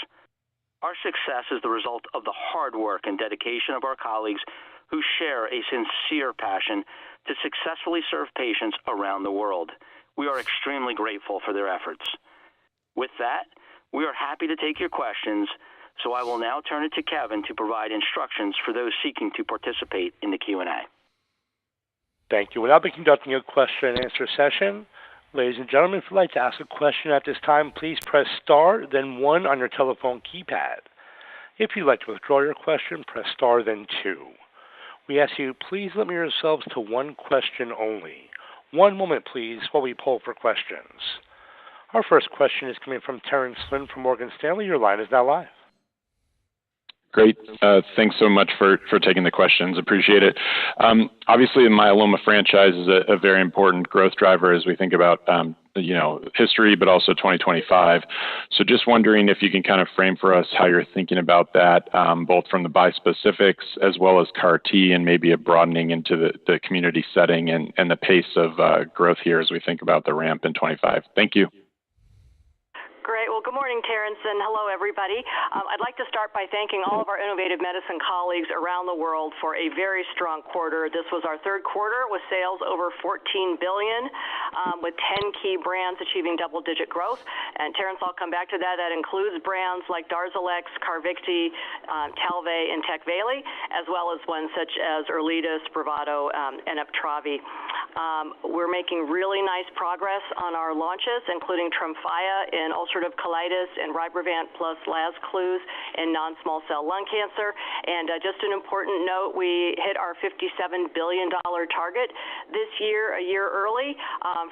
Our success is the result of the hard work and dedication of our colleagues who share a sincere passion to successfully serve patients around the world. We are extremely grateful for their efforts. With that, we are happy to take your questions, so I will now turn it to Kevin to provide instructions for those seeking to participate in the Q&A. Thank you. We'll now be conducting a question and answer session. Ladies and gentlemen, if you'd like to ask a question at this time, please press star, then 1 on your telephone keypad. If you'd like to withdraw your question, press star, then 2. We ask you, please limit yourselves to one question only. One moment, please, while we poll for questions. Our first question is coming from Terence Flynn from Morgan Stanley. Your line is now live. Great. Thanks so much for taking the questions. Appreciate it. Obviously, the myeloma franchise is a very important growth driver as we think about, history, but also 2025. So just wondering if you can kind of frame for us how you're thinking about that, both from the bispecifics as well as CAR-T and maybe a broadening into the community setting and the pace of growth here as we think about the ramp in 25. Thank you. Great. Well, good morning, Terence, and hello, everybody. I'd like to start by thanking all of our innovative medicine colleagues around the world for a very strong quarter. This was our third quarter with sales over $14 billion, with 10 key brands achieving double-digit growth. And Terence, I'll come back to that. That includes brands like Darzalex, Carvykti, Talvey, and Tecvayli, as well as ones such as Erleada, Spravato, and Uptravi. We're making really nice progress on our launches, including Tremfya in ulcerative colitis and Rybrevant plus Lazcluze in non-small cell lung cancer. And just an important note, we hit our $57 billion target this year, a year early.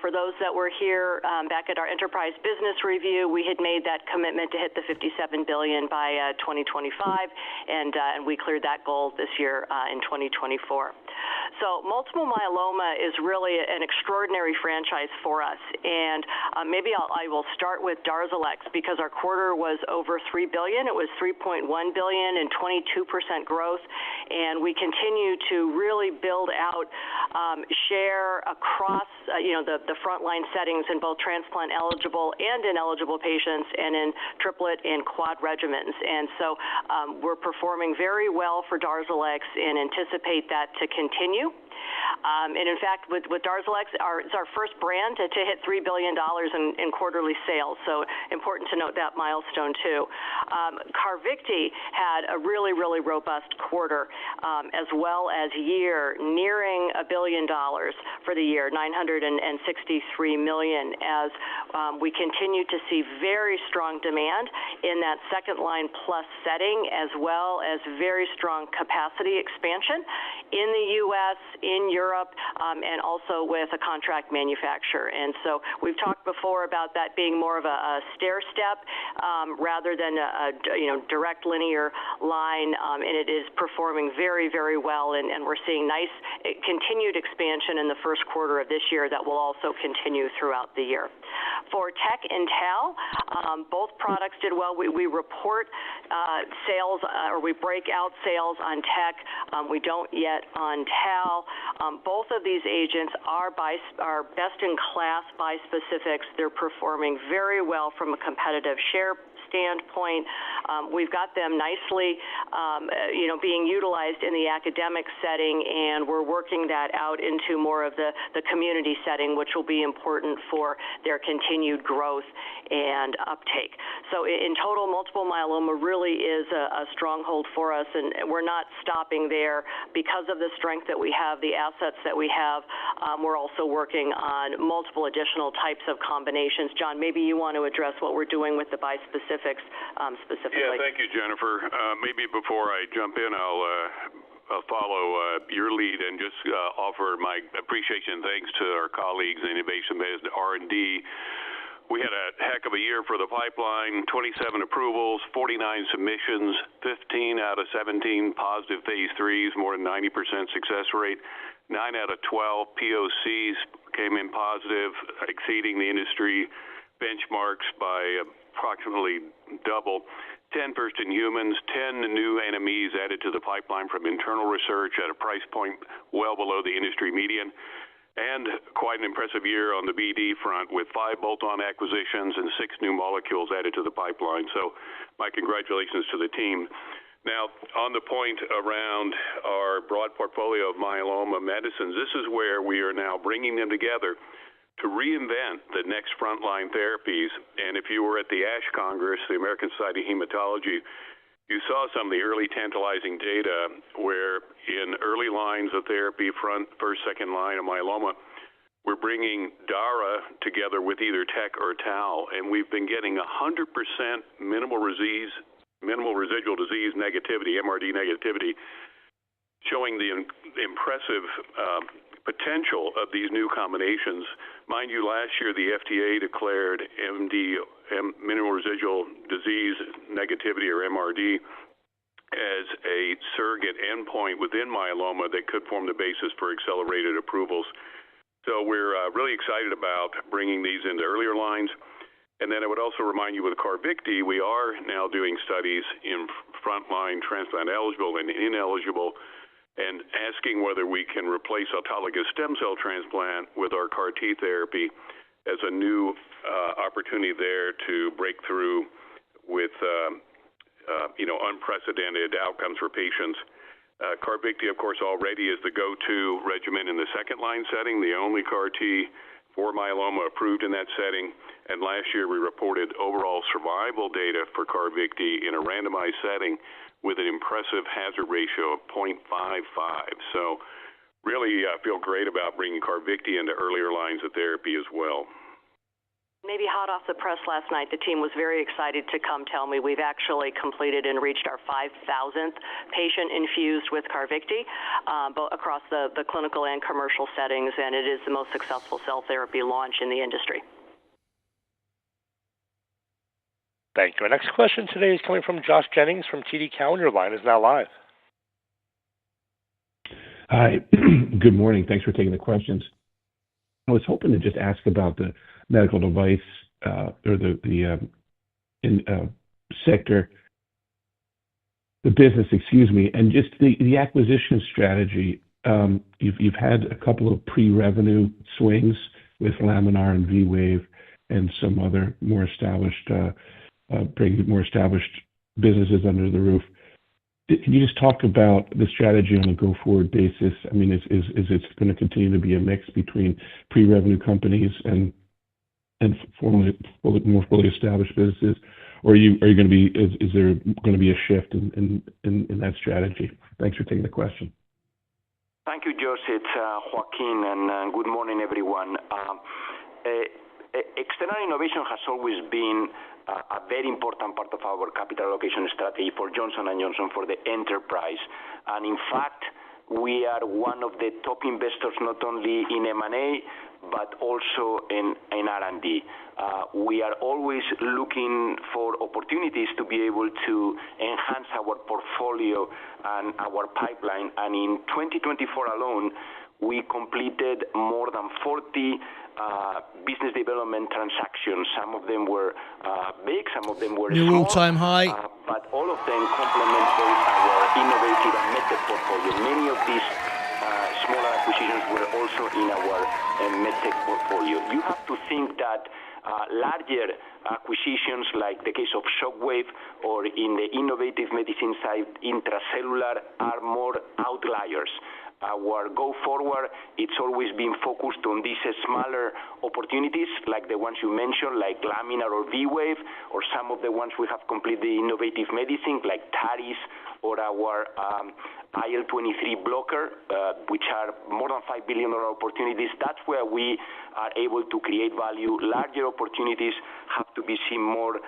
For those that were here back at our enterprise business review, we had made that commitment to hit the $57 billion by 2025, and we cleared that goal this year in 2024. So multiple myeloma is really an extraordinary franchise for us, and maybe I will start with Darzalex because our quarter was over $3 billion. It was $3.1 billion and 22% growth, and we continue to really build out share across the frontline settings in both transplant eligible and ineligible patients, and in triplet and quad regimens. And so we're performing very well for Darzalex and anticipate that to continue. And in fact, with Darzalex, it's our first brand to hit $3 billion in quarterly sales. So important to note that milestone too. Carvykti had a really, really robust quarter, as well as year nearing $1 billion for the year, $963 million, as we continue to see very strong demand in that second line plus setting, as well as very strong capacity expansion in the U.S., in Europe, and also with a contract manufacturer. And so we've talked before about that being more of a stair step rather than a direct linear line, and it is performing very, very well, and we're seeing nice continued expansion in the first quarter of this year that will also continue throughout the year. For Tec and Tal, both products did well. We report sales, or we break out sales on Tec. We don't yet on Tal. Both of these agents are best-in-class bispecifics. They're performing very well from a competitive share standpoint. We've got them nicely, being utilized in the academic setting, and we're working that out into more of the community setting, which will be important for their continued growth and uptake. So in total, multiple myeloma really is a stronghold for us, and we're not stopping there because of the strength that we have, the assets that we have. We're also working on multiple additional types of combinations. John, maybe you want to address what we're doing with the bispecifics specifically. Yeah, thank you, Jennifer. Maybe before I jump in, I'll follow your lead and just offer my appreciation and thanks to our colleagues in Innovation Medicine R&D. We had a heck of a year for the pipeline, 27 approvals, 49 submissions, 15 out of 17 positive phase 3s, more than 90% success rate. 9 out of 12 POCs came in positive, exceeding the industry benchmarks by approximately double. 10 first in humans, 10 new NMEs added to the pipeline from internal research at a price point well below the industry median. And quite an impressive year on the BD front with 5 bolt-on acquisitions and 6 new molecules added to the pipeline. So my congratulations to the team. Now, on the point around our broad portfolio of myeloma medicines, this is where we are now bringing them together to reinvent the next frontline therapies. And if you were at the ASH Congress, the American Society of Hematology, you saw some of the early tantalizing data where in early lines of therapy, first, second line of myeloma, we're bringing DARA together with either TEC or TAL, and we've been getting 100% minimal residual disease negativity, MRD negativity, showing the impressive potential of these new combinations. Mind you, last year the FDA declared minimal residual disease negativity, or MRD, as a surrogate endpoint within myeloma that could form the basis for accelerated approvals. So we're really excited about bringing these into earlier lines. And then I would also remind you with CARVYKTI, we are now doing studies in frontline transplant eligible and ineligible, and asking whether we can replace autologous stem cell transplant with our CAR T therapy as a new opportunity there to break through with unprecedented outcomes for patients. CARVYKTI, of course, already is the go-to regimen in the second-line setting, the only CAR T for myeloma approved in that setting. And last year we reported overall survival data for CARVYKTI in a randomized setting with an impressive hazard ratio of 0.55. So really feel great about bringing CARVYKTI into earlier lines of therapy as well. Maybe hot off the press last night, the team was very excited to come tell me we've actually completed and reached our 5,000th patient infused with CARVYKTI, both across the clinical and commercial settings, and it is the most successful cell therapy launch in the industry. Thank you. Our next question today is coming from Josh Jennings from TD Cowen. Your line is now live. Hi. Good morning. Thanks for taking the questions. I was hoping to just ask about the medical device or the sector, the business, and just the acquisition strategy. You've had a couple of pre-revenue swings with Laminar and V-Wave and some other more established bringing more established businesses under the roof. Can you just talk about the strategy on a go-forward basis? I mean, is it going to continue to be a mix between pre-revenue companies and more fully established businesses, or are you going to be? Is there going to be a shift in that strategy? Thanks for taking the question. Thank you, Josh. It's Joaquin, and good morning, everyone. External innovation has always been a very important part of our capital allocation strategy for Johnson & Johnson for the enterprise. And in fact, we are one of the top investors not only in M&A, but also in R&D. We are always looking for opportunities to be able to enhance our portfolio and our pipeline. And in 2024 alone, we completed more than 40 business development transactions. Some of them were big, some of them were new small, all-time high. But all of them complement both our innovative and MedTech portfolio. Many of these smaller acquisitions were also in our MedTech portfolio. You have to think that larger acquisitions, like the case of Shockwave or in the innovative medicine side, intracellular, are more outliers. Our go forward, it's always been focused on these smaller opportunities, like the ones you mentioned, like Laminar or V-Wave, or some of the ones we have completed innovative medicine, like TARIS or our IL-23 blocker, which are more than $5 billion opportunities. That's where we are able to create value. Larger opportunities have to be seen more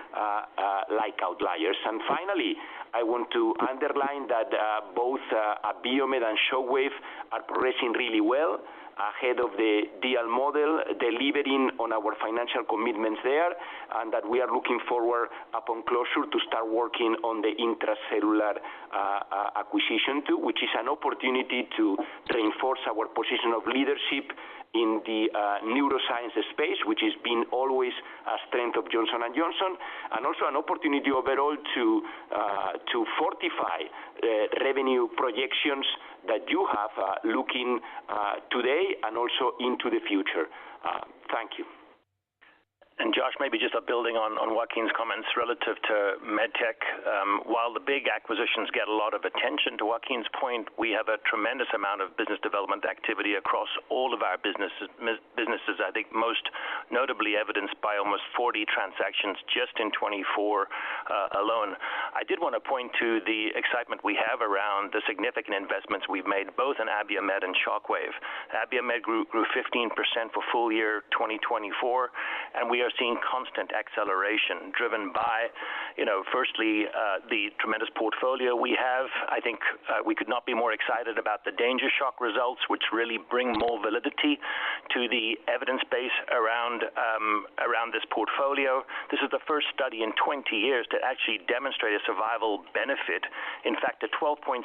like outliers. And finally, I want to underline that both Abiomed and Shockwave are progressing really well, ahead of the deal model, delivering on our financial commitments there, and that we are looking forward upon closure to start working on the intracellular acquisition too, which is an opportunity to reinforce our position of leadership in the neuroscience space, which has been always a strength of Johnson & Johnson, and also an opportunity overall to fortify revenue projections that you have looking today and also into the future. Thank you. And Josh, maybe just building on Joaquin's comments relative to MedTech, while the big acquisitions get a lot of attention, to Joaquin's point, we have a tremendous amount of business development activity across all of our businesses. I think most notably evidenced by almost 40 transactions just in 24 alone. I did want to point to the excitement we have around the significant investments we've made both in Abiomed and Shockwave. Abiomed grew 15% for full year 2024, and we are seeing constant acceleration driven by, firstly, the tremendous portfolio we have. I think we could not be more excited about the danger shock results, which really bring more validity to the evidence base around this portfolio. This is the first study in 20 years to actually demonstrate a survival benefit. In fact, a 12.7%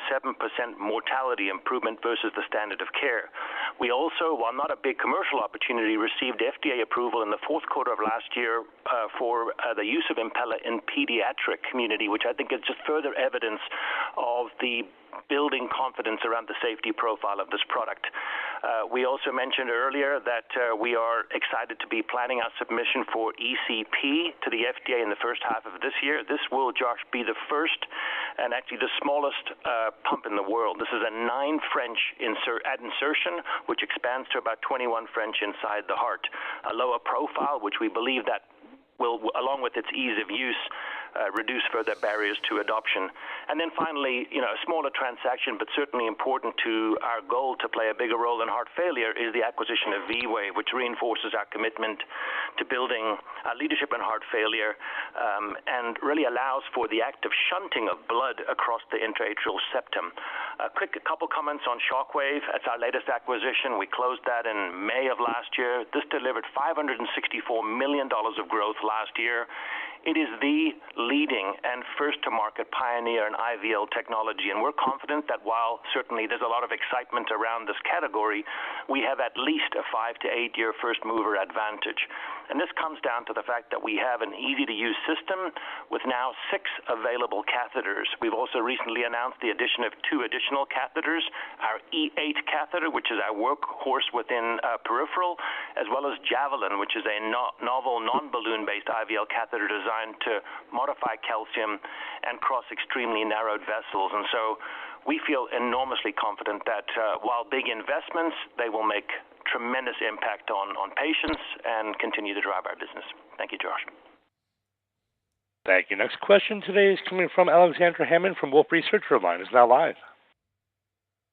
mortality improvement versus the standard of care. We also, while not a big commercial opportunity, received FDA approval in the fourth quarter of last year for the use of Impella in pediatric community, which I think is just further evidence of the building confidence around the safety profile of this product. We also mentioned earlier that we are excited to be planning our submission for ECP to the FDA in the first half of this year. This will, Josh, be the first and actually the smallest pump in the world. This is a 9 French at insertion, which expands to about 21 French inside the heart. A lower profile, which we believe that will, along with its ease of use, reduce further barriers to adoption. And then finally, a smaller transaction, but certainly important to our goal to play a bigger role in heart failure, is the acquisition of V-Wave, which reinforces our commitment to building leadership in heart failure and really allows for the active shunting of blood across the intraatrial septum. A couple comments on Shockwave. That's our latest acquisition. We closed that in May of last year. This delivered $564 million of growth last year. It is the leading and first-to-market pioneer in IVL technology, and we're confident that while certainly there's a lot of excitement around this category, we have at least a 5 to 8 year first-mover advantage. And this comes down to the fact that we have an easy-to-use system with now 6 available catheters. We've also recently announced the addition of 2 additional catheters, our E8 catheter, which is our workhorse within peripheral, as well as Javelin, which is a novel non-balloon-based IVL catheter designed to modify calcium and cross extremely narrowed vessels. And so we feel enormously confident that while big investments, they will make tremendous impact on patients and continue to drive our business. Thank you, Josh. Thank you. Next question today is coming from Alexandra Hammond from Wolfe Research. Your line is now live.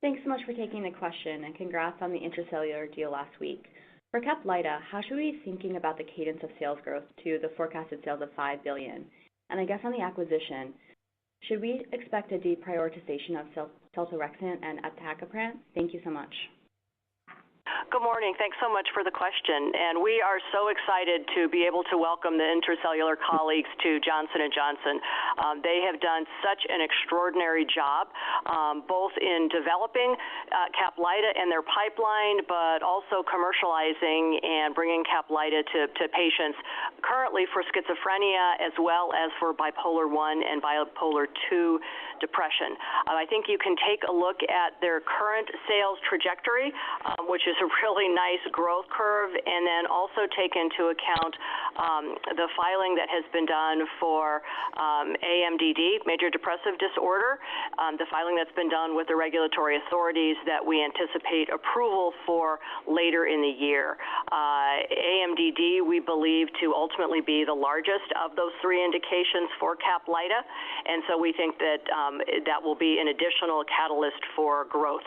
Thanks so much for taking the question, and congrats on the Intra-Cellular deal last week. For Caplyta, how should we be thinking about the cadence of sales growth to the forecasted sales of $5 billion? And I guess on the acquisition, should we expect a deprioritization of seltorexant and iptacoprant? Thank you so much. Good morning. Thanks so much for the question. And we are so excited to be able to welcome the Intra-Cellular colleagues to Johnson & Johnson. They have done such an extraordinary job, both in developing Caplyta and their pipeline, but also commercializing and bringing Caplyta to patients currently for schizophrenia as well as for bipolar I and bipolar II depression. I think you can take a look at their current sales trajectory, which is a really nice growth curve, and then also take into account the filing that has been done for AMDD, major depressive disorder, the filing that's been done with the regulatory authorities that we anticipate approval for later in the year. AMDD, we believe, to ultimately be the largest of those 3 indications for Caplyta, and so we think that that will be an additional catalyst for growth.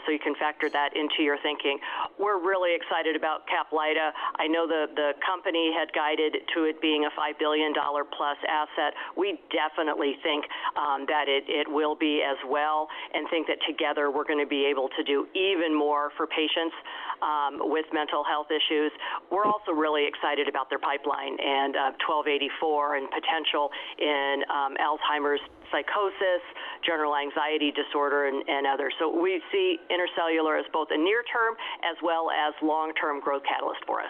So you can factor that into your thinking. We're really excited about Caplyta. I know the company had guided to it being a $5 billion plus asset. We definitely think that it will be as well, and think that together we're going to be able to do even more for patients with mental health issues. We're also really excited about their pipeline and 1284 and potential in Alzheimer's psychosis, general anxiety disorder, and others. So we see Intra-Cellular as both a near-term as well as long-term growth catalyst for us.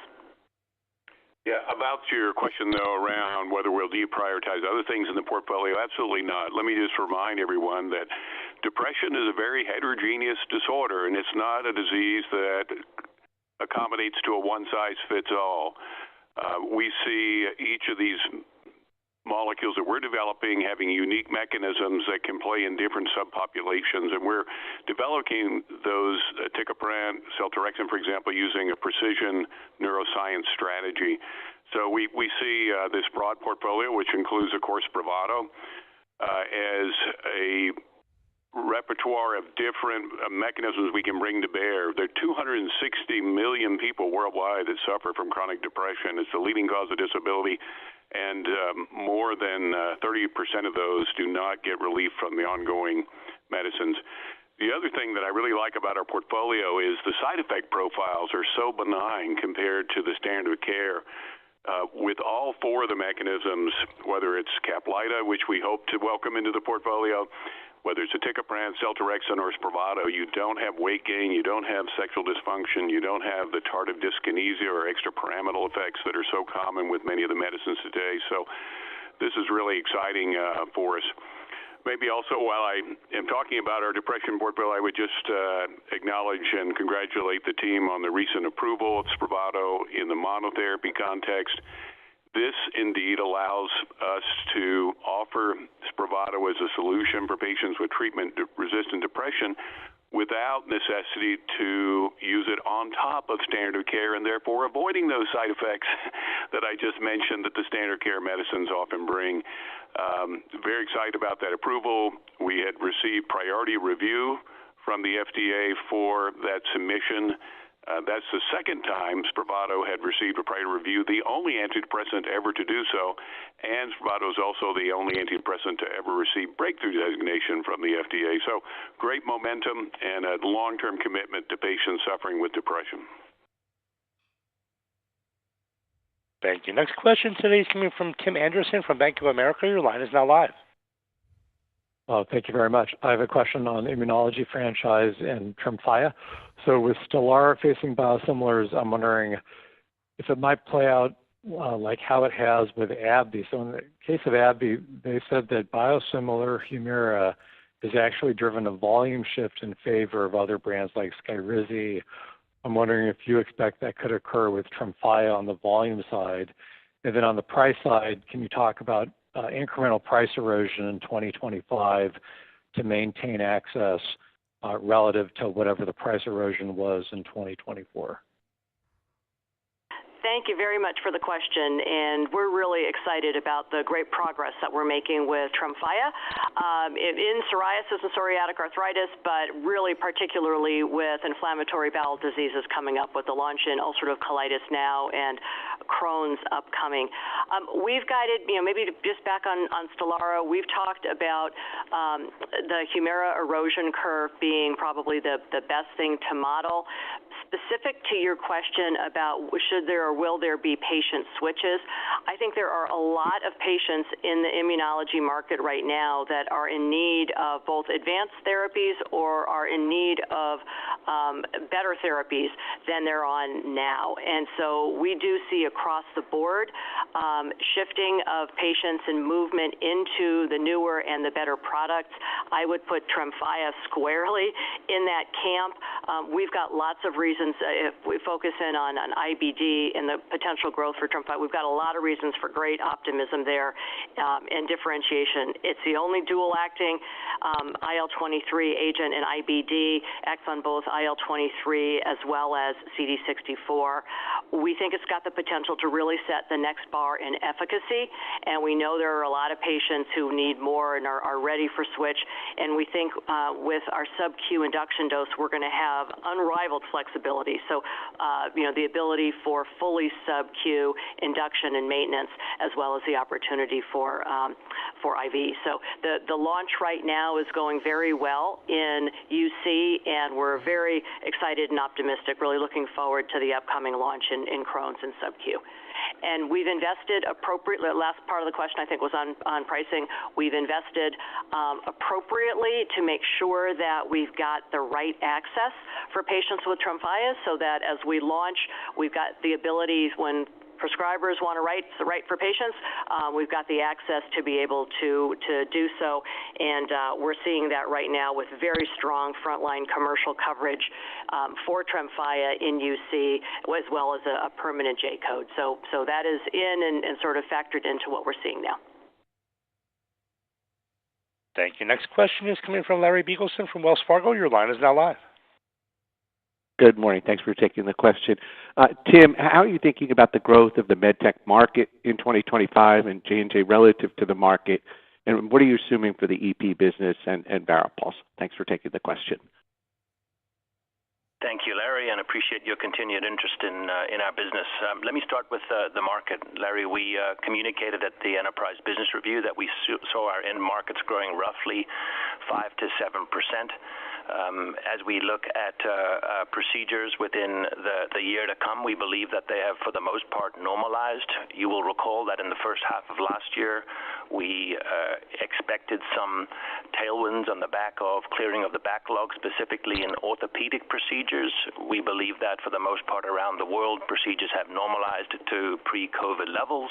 Yeah, about your question, though, around whether we'll deprioritize other things in the portfolio, absolutely not. Let me just remind everyone that depression is a very heterogeneous disorder, and it's not a disease that accommodates to a one-size-fits-all. We see each of these molecules that we're developing having unique mechanisms that can play in different subpopulations, and we're developing those aticaprant, seltorexant, for example, using a precision neuroscience strategy. So we see this broad portfolio, which includes, of course, Spravato, as a repertoire of different mechanisms we can bring to bear. There are 260 million people worldwide that suffer from chronic depression. It's the leading cause of disability, and more than 30% of those do not get relief from the ongoing medicines. The other thing that I really like about our portfolio is the side effect profiles are so benign compared to the standard of care. With all four of the mechanisms, whether it's Caplyta, which we hope to welcome into the portfolio, whether it's aticaprant, seltorexant, or Spravato, you don't have weight gain, you don't have sexual dysfunction, you don't have the tardive dyskinesia or extrapyramidal effects that are so common with many of the medicines today. So this is really exciting for us. Maybe also, while I am talking about our depression portfolio, I would just acknowledge and congratulate the team on the recent approval of Spravato in the monotherapy context. This indeed allows us to offer Spravato as a solution for patients with treatment-resistant depression without necessity to use it on top of standard care, and therefore avoiding those side effects that I just mentioned that the standard care medicines often bring. Very excited about that approval. We had received priority review from the FDA for that submission. That's the second time Spravato had received a priority review, the only antidepressant ever to do so, and Spravato is also the only antidepressant to ever receive breakthrough designation from the FDA. So great momentum and a long-term commitment to patients suffering with depression. Thank you. Next question today is coming from Tim Anderson from Bank of America. Your line is now live. Thank you very much. I have a question on the immunology franchise and Tremfya. So with Stelara facing biosimilars, I'm wondering if it might play out like how it has with AbbVie. So in the case of AbbVie, they said that biosimilar Humira has actually driven a volume shift in favor of other brands like Skyrizi. I'm wondering if you expect that could occur with Tremfya on the volume side. And then on the price side, can you talk about incremental price erosion in 2025 to maintain access relative to whatever the price erosion was in 2024? Thank you very much for the question, and we're really excited about the great progress that we're making with Tremfya in psoriasis and psoriatic arthritis, but really particularly with inflammatory bowel diseases coming up with the launch in ulcerative colitis now and Crohn's upcoming. We've guided, maybe just back on Stelara, we've talked about the Humira erosion curve being probably the best thing to model. Specific to your question about should there or will there be patient switches, I think there are a lot of patients in the immunology market right now that are in need of both advanced therapies or are in need of better therapies than they're on now. And so we do see across the board shifting of patients and movement into the newer and the better products. I would put Tremfya squarely in that camp. We've got lots of reasons. If we focus in on IBD and the potential growth for Tremfya, we've got a lot of reasons for great optimism there and differentiation. It's the only dual-acting IL-23 agent in IBD, acts on both IL-23 as well as CD64. We think it's got the potential to really set the next bar in efficacy, and we know there are a lot of patients who need more and are ready for switch, and we think with our sub-Q induction dose, we're going to have unrivaled flexibility. So, the ability for fully sub-Q induction and maintenance, as well as the opportunity for IV. So the launch right now is going very well in UC, and we're very excited and optimistic, really looking forward to the upcoming launch in Crohn's and sub-Q. And we've invested appropriately. The last part of the question, I think, was on pricing. We've invested appropriately to make sure that we've got the right access for patients with Tremfya so that as we launch, we've got the abilities when prescribers want to write for patients, we've got the access to be able to do so, and we're seeing that right now with very strong frontline commercial coverage for Tremfya in UC, as well as a permanent J code. So that is in and sort of factored into what we're seeing now. Thank you. Next question is coming from Larry Biegelsen from Wells Fargo. Your line is now live. Good morning. Thanks for taking the question. Tim, how are you thinking about the growth of the medtech market in 2025 and J&J relative to the market? And what are you assuming for the EP business and Varipulse? Thanks for taking the question. Thank you, Larry, and appreciate your continued interest in our business. Let me start with the market. Larry, we communicated at the Enterprise Business Review that we saw our end markets growing roughly 5 to 7%. As we look at procedures within the year to come, we believe that they have, for the most part, normalized. You will recall that in the first half of last year, we expected some tailwinds on the back of clearing of the backlog, specifically in orthopedic procedures. We believe that, for the most part, around the world, procedures have normalized to pre-COVID levels,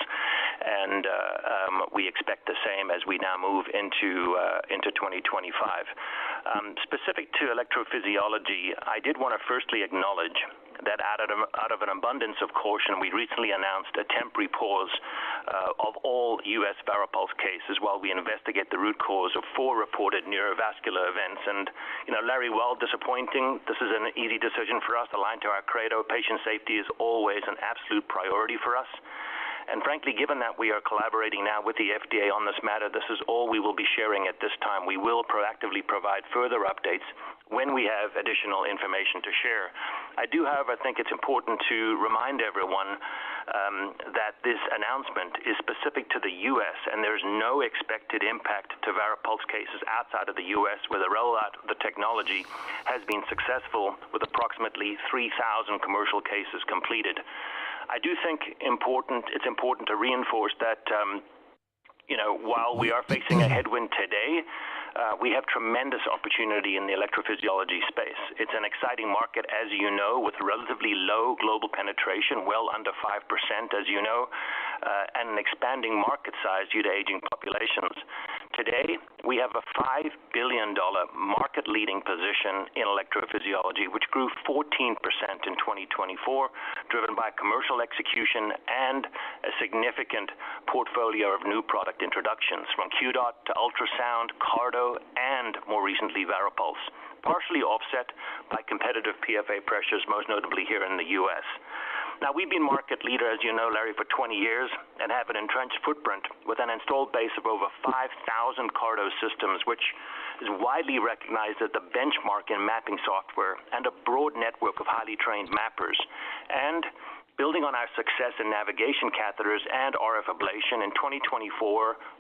and we expect the same as we now move into 2025. Specific to electrophysiology, I did want to firstly acknowledge that out of an abundance of caution, we recently announced a temporary pause of all U.S. Varipulse cases while we investigate the root cause of 4 reported neurovascular events. And, Larry, while disappointing, this is an easy decision for us, aligned to our credo. Patient safety is always an absolute priority for us. And frankly, given that we are collaborating now with the FDA on this matter, this is all we will be sharing at this time. We will proactively provide further updates when we have additional information to share. I do, however, think it's important to remind everyone that this announcement is specific to the U.S., and there's no expected impact to Varipulse cases outside of the U.S., where the rollout of the technology has been successful with approximately 3,000 commercial cases completed. I do think it's important to reinforce that, while we are facing a headwind today, we have tremendous opportunity in the electrophysiology space. It's an exciting market, as you know, with relatively low global penetration, well under 5%, as you know, and an expanding market size due to aging populations. Today, we have a $5 billion market-leading position in electrophysiology, which grew 14% in 2024, driven by commercial execution and a significant portfolio of new product introductions, from QDOT to ultrasound, Cardo, and more recently, Varipulse, partially offset by competitive PFA pressures, most notably here in the U.S. Now, we've been market leader, as you know, Larry, for 20 years and have an entrenched footprint with an installed base of over 5,000 Cardo systems, which is widely recognized as the benchmark in mapping software, and a broad network of highly trained mappers. And building on our success in navigation catheters and RF ablation, in 2024,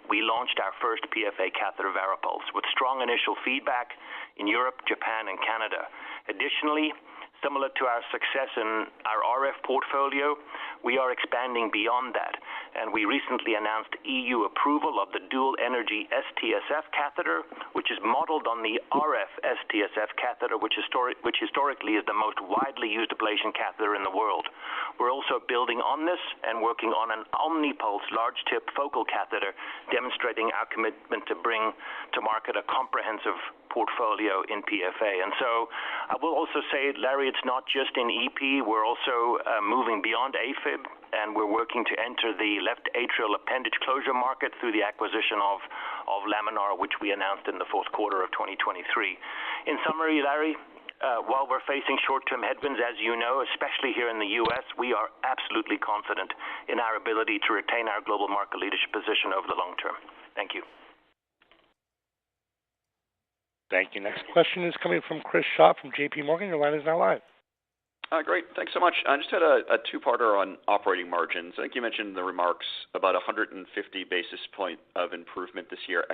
we launched our first PFA catheter, Varipulse, with strong initial feedback in Europe, Japan, and Canada. Additionally, similar to our success in our RF portfolio, we are expanding beyond that, and we recently announced EU approval of the dual energy STSF catheter, which is modeled on the RF STSF catheter, which historically is the most widely used ablation catheter in the world. We're also building on this and working on an Omnipulse large tip focal catheter, demonstrating our commitment to bring to market a comprehensive portfolio in PFA. And so I will also say, Larry, it's not just in EP. We're also moving beyond AFib, and we're working to enter the left atrial appendage closure market through the acquisition of Laminar, which we announced in the fourth quarter of 2023. In summary, Larry, while we're facing short-term headwinds, as you know, especially here in the U.S., we are absolutely confident in our ability to retain our global market leadership position over the long term. Thank you. Thank you. Next question is coming from Chris Schott from J.P. Morgan. Your line is now live. Great. Thanks so much. I just had a two-parter on operating margins. I think you mentioned in the remarks about 150 basis point of improvement this year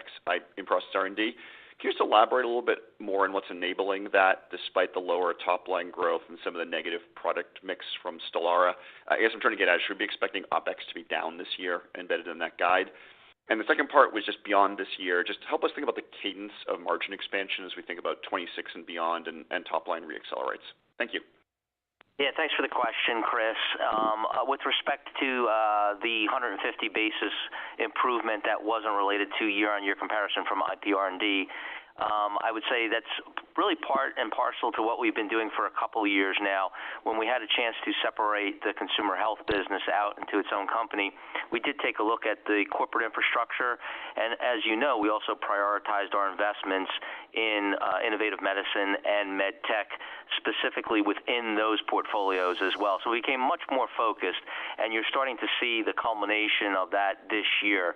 in process R&D. Can you just elaborate a little bit more on what's enabling that, despite the lower top-line growth and some of the negative product mix from Stelara? I guess I'm trying to get at, should we be expecting OpEx to be down this year embedded in that guide? And the second part was just beyond this year. Just help us think about the cadence of margin expansion as we think about 26 and beyond, and top line reaccelerates. Thank you. Yeah, thanks for the question, Chris. With respect to the 150 basis improvement that wasn't related to year-on-year comparison from IPR&D, I would say that's really part and parcel to what we've been doing for a couple of years now. When we had a chance to separate the consumer health business out into its own company, we did take a look at the corporate infrastructure, and as you know, we also prioritized our investments in innovative medicine and MedTech, specifically within those portfolios as well. So we became much more focused, and you're starting to see the culmination of that this year.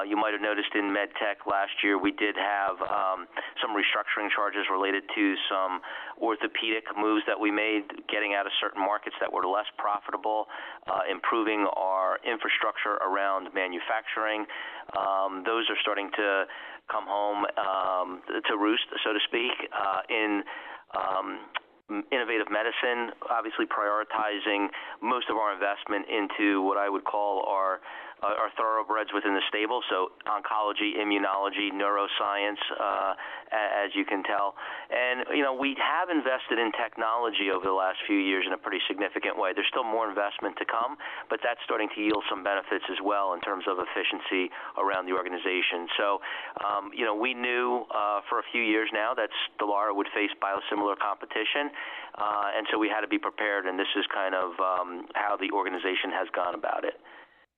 You might have noticed in MedTech last year we did have some restructuring charges related to some orthopedic moves that we made, getting out of certain markets that were less profitable, improving our infrastructure around manufacturing. Those are starting to come home to roost, so to speak, in innovative medicine, obviously prioritizing most of our investment into what I would call our thoroughbreds within the stable, so oncology, immunology, neuroscience, as you can tell. And, we have invested in technology over the last few years in a pretty significant way. There's still more investment to come, but that's starting to yield some benefits as well in terms of efficiency around the organization. So, we knew for a few years now that Stelara would face biosimilar competition, and so we had to be prepared, and this is kind of how the organization has gone about it.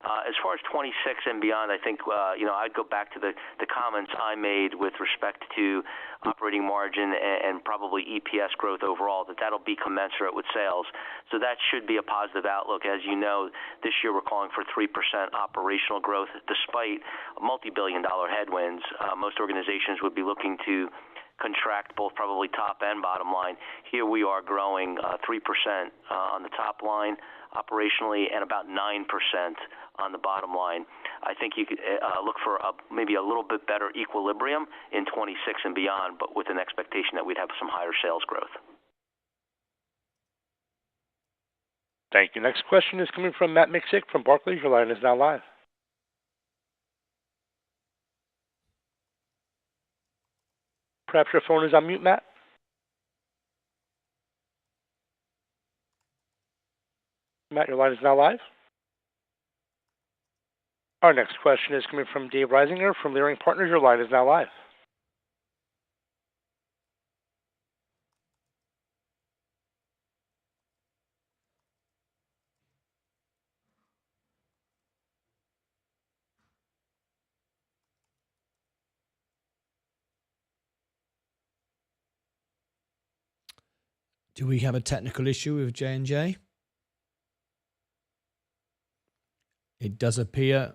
As far as 26 and beyond, I think, I'd go back to the comments I made with respect to operating margin and probably EPS growth overall, that'll be commensurate with sales. So that should be a positive outlook. As you know, this year we're calling for 3% operational growth despite multi-billion-dollar headwinds. Most organizations would be looking to contract both probably top and bottom line. Here we are growing 3% on the top line operationally and about 9% on the bottom line. I think you could look for maybe a little bit better equilibrium in 26 and beyond, but with an expectation that we'd have some higher sales growth. Thank you. Next question is coming from Matt Miksic from Barclays. Your line is now live. Perhaps your phone is on mute, Matt. Matt, your line is now live. Our next question is coming from Dave Risinger from Leerink Partners. Your line is now live. Do we have a technical issue with J&J? It does appear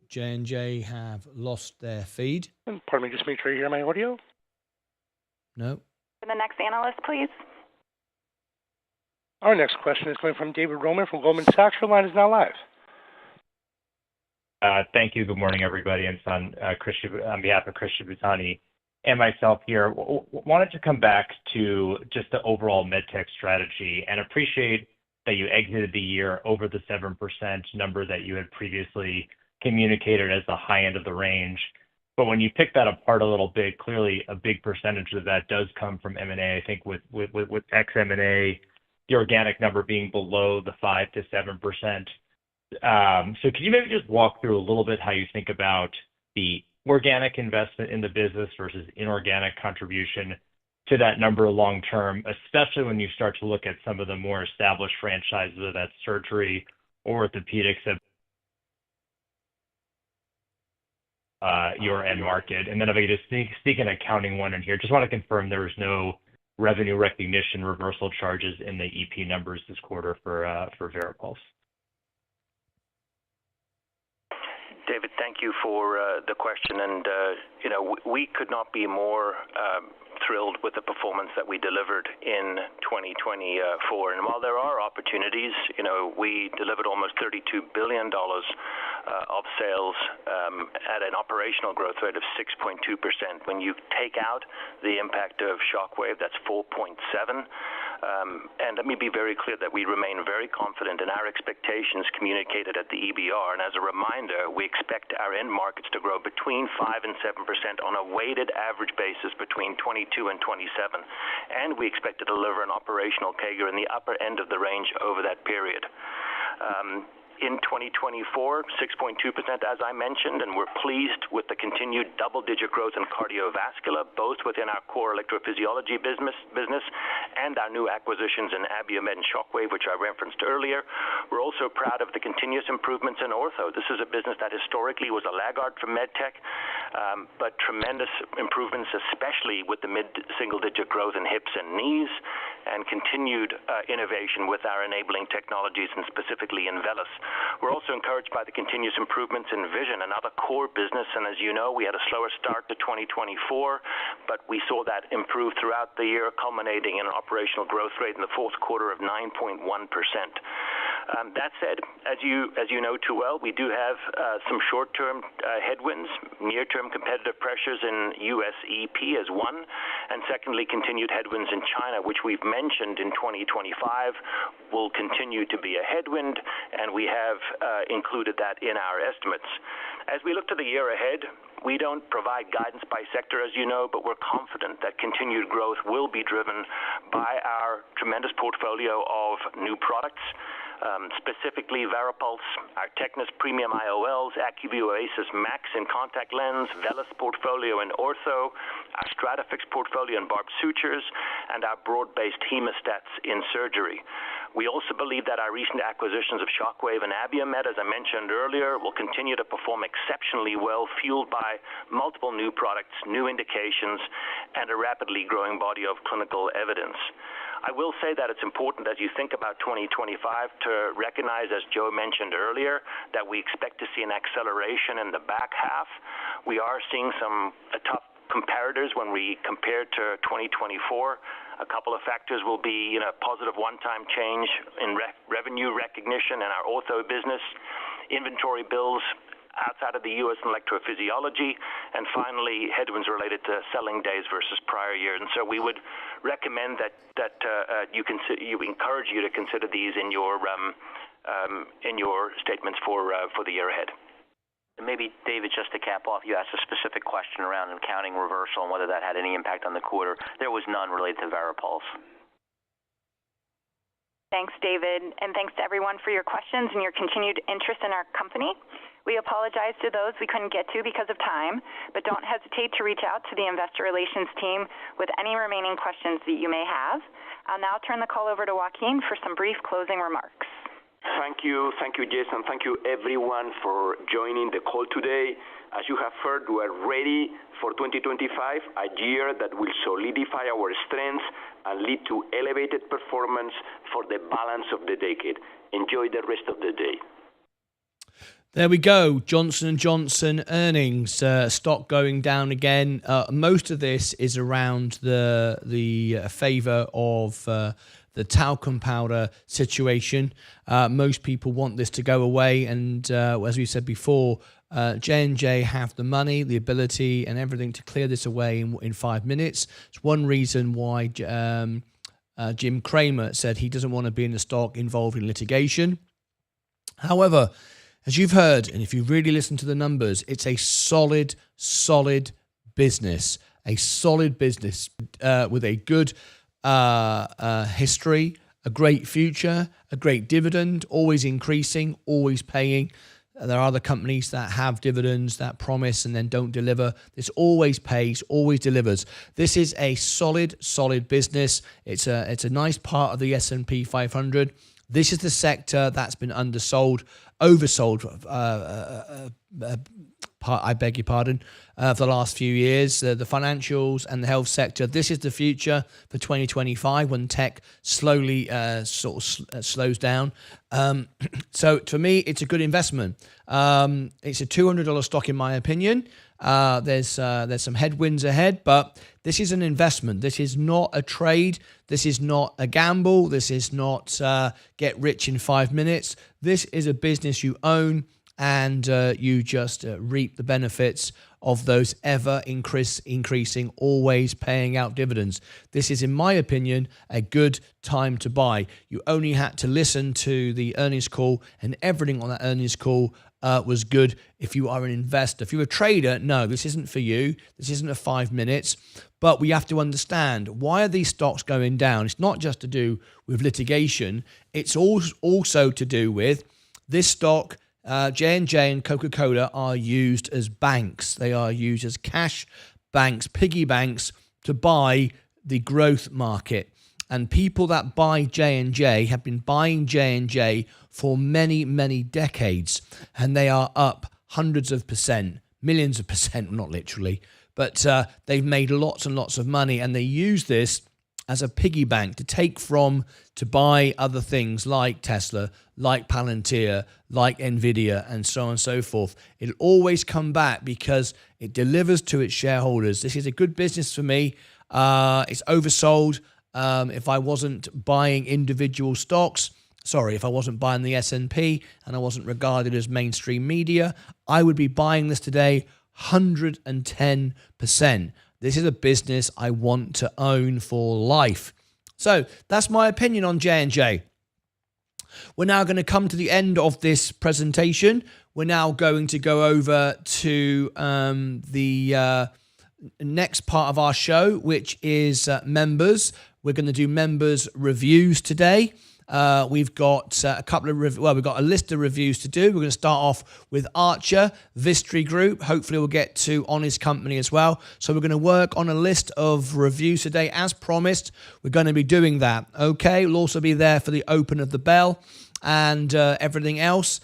J&J have lost their feed. Pardon me, just make sure you hear my audio. No. For the next analyst, please. Our next question is coming from David Roman from Goldman Sachs. Your line is now live. Thank you. Good morning, everybody. And on behalf of Chris Shibutani and myself here, wanted to come back to just the overall MedTech strategy and appreciate that you exited the year over the 7% number that you had previously communicated as the high end of the range. But when you pick that apart a little bit, clearly a big percentage of that does come from M&A. I think with ex-M&A, the organic number being below the 5 to 7%. So can you maybe just walk through a little bit how you think about the organic investment in the business versus inorganic contribution to that number long term, especially when you start to look at some of the more established franchises, whether that's surgery or orthopedics, your end market. And then if I could just sneak an accounting one in here, just want to confirm there was no revenue recognition reversal charges in the EP numbers this quarter for Varipulse. David, thank you for the question. And, we could not be more thrilled with the performance that we delivered in 2024. And while there are opportunities, we delivered almost $32 billion of sales at an operational growth rate of 6.2%. When you take out the impact of Shockwave, that's 4.7%. And let me be very clear that we remain very confident in our expectations communicated at the EBR. And as a reminder, we expect our end markets to grow between 5 and 7% on a weighted average basis between 22 and 27. And we expect to deliver an operational CAGR in the upper end of the range over that period. In 2024, 6.2%, as I mentioned, and we're pleased with the continued double-digit growth in cardiovascular, both within our core electrophysiology business and our new acquisitions in Abiomed and Shockwave, which I referenced earlier. We're also proud of the continuous improvements in ortho. This is a business that historically was a laggard for MedTech, but tremendous improvements, especially with the mid-single-digit growth in hips and knees, and continued innovation with our enabling technologies, and specifically in VELYS. We're also encouraged by the continuous improvements in vision, another core business, and as you know, we had a slower start to 2024, but we saw that improve throughout the year, culminating in an operational growth rate in the fourth quarter of 9.1%. That said, as you know too well, we do have some short-term headwinds, near-term competitive pressures in U.S. EP as one, and secondly, continued headwinds in China, which we've mentioned in 2025 will continue to be a headwind, and we have included that in our estimates. As we look to the year ahead, we don't provide guidance by sector, as you know, but we're confident that continued growth will be driven by our tremendous portfolio of new products, specifically Varipulse, our Technis Premium IOLs, ACUVUE OASYS Max in contact lens, VELYS portfolio in ortho, our Stratafix portfolio in barbed sutures, and our broad-based hemostats in surgery. We also believe that our recent acquisitions of Shockwave and Abiomed, as I mentioned earlier, will continue to perform exceptionally well, fueled by multiple new products, new indications, and a rapidly growing body of clinical evidence. I will say that it's important as you think about 2025 to recognize, as Joe mentioned earlier, that we expect to see an acceleration in the back half. We are seeing some tough comparators when we compare to 2024. A couple of factors will be positive one-time change in revenue recognition in our ortho business, inventory bills outside of the U.S. in electrophysiology, and finally, headwinds related to selling days versus prior year. And so we would recommend that we encourage you to consider these in your statements for the year ahead. And maybe, David, just to cap off, you asked a specific question around accounting reversal and whether that had any impact on the quarter. There was none related to Varipulse. Thanks, David, and thanks to everyone for your questions and your continued interest in our company. We apologize to those we couldn't get to because of time, but don't hesitate to reach out to the investor relations team with any remaining questions that you may have. I'll now turn the call over to Joaquin for some brief closing remarks. Thank you, Jess, and thank you everyone for joining the call today. As you have heard, we are ready for 2025, a year that will solidify our strengths and lead to elevated performance for the balance of the decade. Enjoy the rest of the day. There we go. Johnson & Johnson earnings, stock going down again. Most of this is around the favor of the talcum powder situation. Most people want this to go away, and as we said before, JNJ have the money, the ability, and everything to clear this away in 5 minutes. It's one reason why Jim Cramer said he doesn't want to be in the stock involved in litigation. However, as you've heard, and if you really listen to the numbers, it's a solid business. A solid business with a good history, a great future, a great dividend, always increasing, always paying. There are other companies that have dividends that promise and then don't deliver. This always pays, always delivers. This is a solid business. It's a nice part of the S&P 500. This is the sector that's been oversold, I beg your pardon, for the last few years. The financials and the health sector, this is the future for 2025 when tech slowly slows down. So for me, it's a good investment. It's a $200 stock in my opinion. There's some headwinds ahead, but this is an investment. This is not a trade. This is not a gamble. This is not get rich in 5 minutes. This is a business you own and you just reap the benefits of those ever increasing, always paying out dividends. This is, in my opinion, a good time to buy. You only had to listen to the earnings call, and everything on that earnings call was good if you are an investor. If you're a trader, no, this isn't for you. This isn't a 5 minutes. But we have to understand, why are these stocks going down? It's not just to do with litigation. It's also to do with this stock. J&J and Coca-Cola are used as banks. They are used as cash banks, piggy banks, to buy the growth market. And people that buy J&J have been buying J&J for many, many decades. And they are up hundreds of percent, millions of percent, not literally. But they've made lots and lots of money. And they use this as a piggy bank to take from to buy other things like Tesla, like Palantir, like Nvidia, and so on and so forth. It'll always come back because it delivers to its shareholders. This is a good business for me. It's oversold. If I wasn't buying individual stocks, if I wasn't buying the S&P and I wasn't regarded as mainstream media, I would be buying this today 110%. This is a business I want to own for life. So that's my opinion on J&J. We're now going to come to the end of this presentation. We're now going to go over to the next part of our show, which is members. We're going to do members reviews today. We've got we've got a list of reviews to do. We're going to start off with Archer, Vistry Group. Hopefully we'll get to Honest Company as well. So we're going to work on a list of reviews today. As promised, we're going to be doing that. Okay, we'll also be there for the open of the bell and everything else.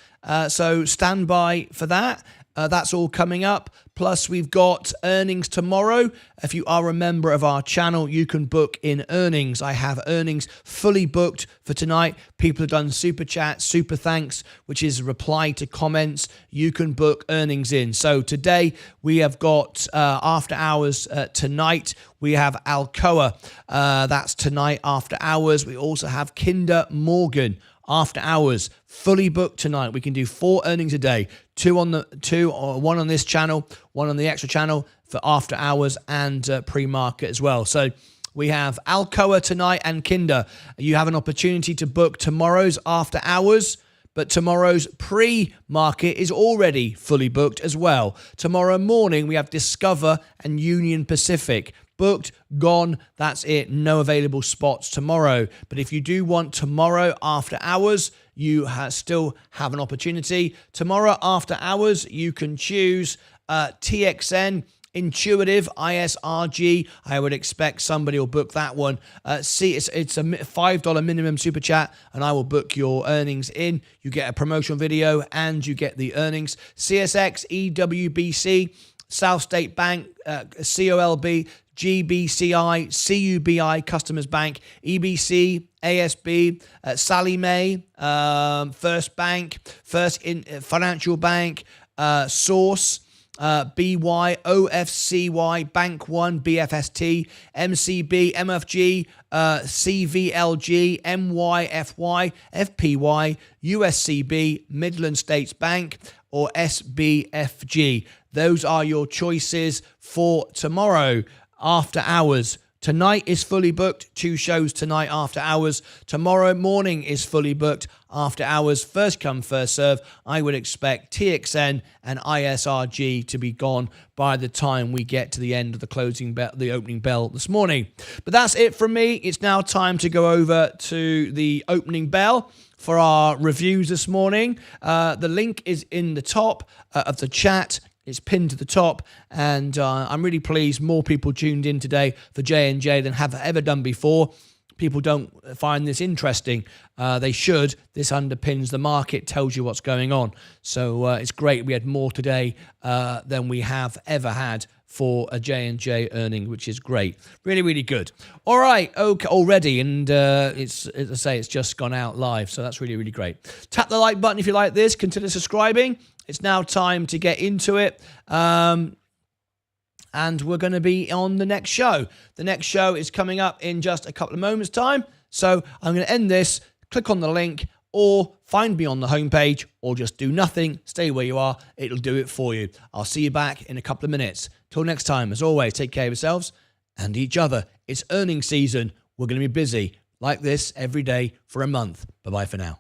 So stand by for that. That's all coming up. Plus, we've got earnings tomorrow. If you are a member of our channel, you can book in earnings. I have earnings fully booked for tonight. People have done super chat, super thanks, which is a reply to comments. You can book earnings in. So today we have got after hours tonight. We have Alcoa. That's tonight after hours. We also have Kinder Morgan. After hours, fully booked tonight. We can do 4 earnings a day, one on this channel, one on the extra channel for after hours and pre-market as well. So we have Alcoa tonight and Kinder. You have an opportunity to book tomorrow's after hours, but tomorrow's pre-market is already fully booked as well. Tomorrow morning, we have Discover and Union Pacific. Booked, gone, that's it. No available spots tomorrow. But if you do want tomorrow after hours, you still have an opportunity. Tomorrow after hours, you can choose TXN, Intuitive, ISRG. I would expect somebody will book that one. It's a $5 minimum super chat, and I will book your earnings in. You get a promotional video, and you get the earnings. CSX, EWBC, South State Bank, COLB, GBCI, CUBI, Customers Bank, EBC, ASB, Sallie Mae, First Bank, Financial Bank, Source, BY, OFCY, Bank One, BFST, MCB, MFG, CVLG, MYFY, FPY, USCB, Midland States Bank, or SBFG. Those are your choices for tomorrow after hours. Tonight is fully booked. 2 shows tonight after hours. Tomorrow morning is fully booked after hours. First come, first serve. I would expect TXN and ISRG to be gone by the time we get to the end of the opening bell this morning. But that's it from me. It's now time to go over to the opening bell for our reviews this morning. The link is in the top of the chat. It's pinned to the top, and I'm really pleased more people tuned in today for J&J than have ever done before. People don't find this interesting. They should. This underpins the market, tells you what's going on. So it's great. We had more today than we have ever had for a J&J earning, which is great. Really, really good. All right, okay, already, and it's, as I say, it's just gone out live, so that's really, really great. Tap the like button if you like this. Consider subscribing. It's now time to get into it. And we're going to be on the next show. The next show is coming up in just a couple of moments' time. So I'm going to end this, click on the link or find me on the homepage, or just do nothing, stay where you are. It'll do it for you. I'll see you back in a couple of minutes. Till next time, as always, take care of yourselves and each other. It's earnings season. We're going to be busy like this every day for a month. Bye-bye for now.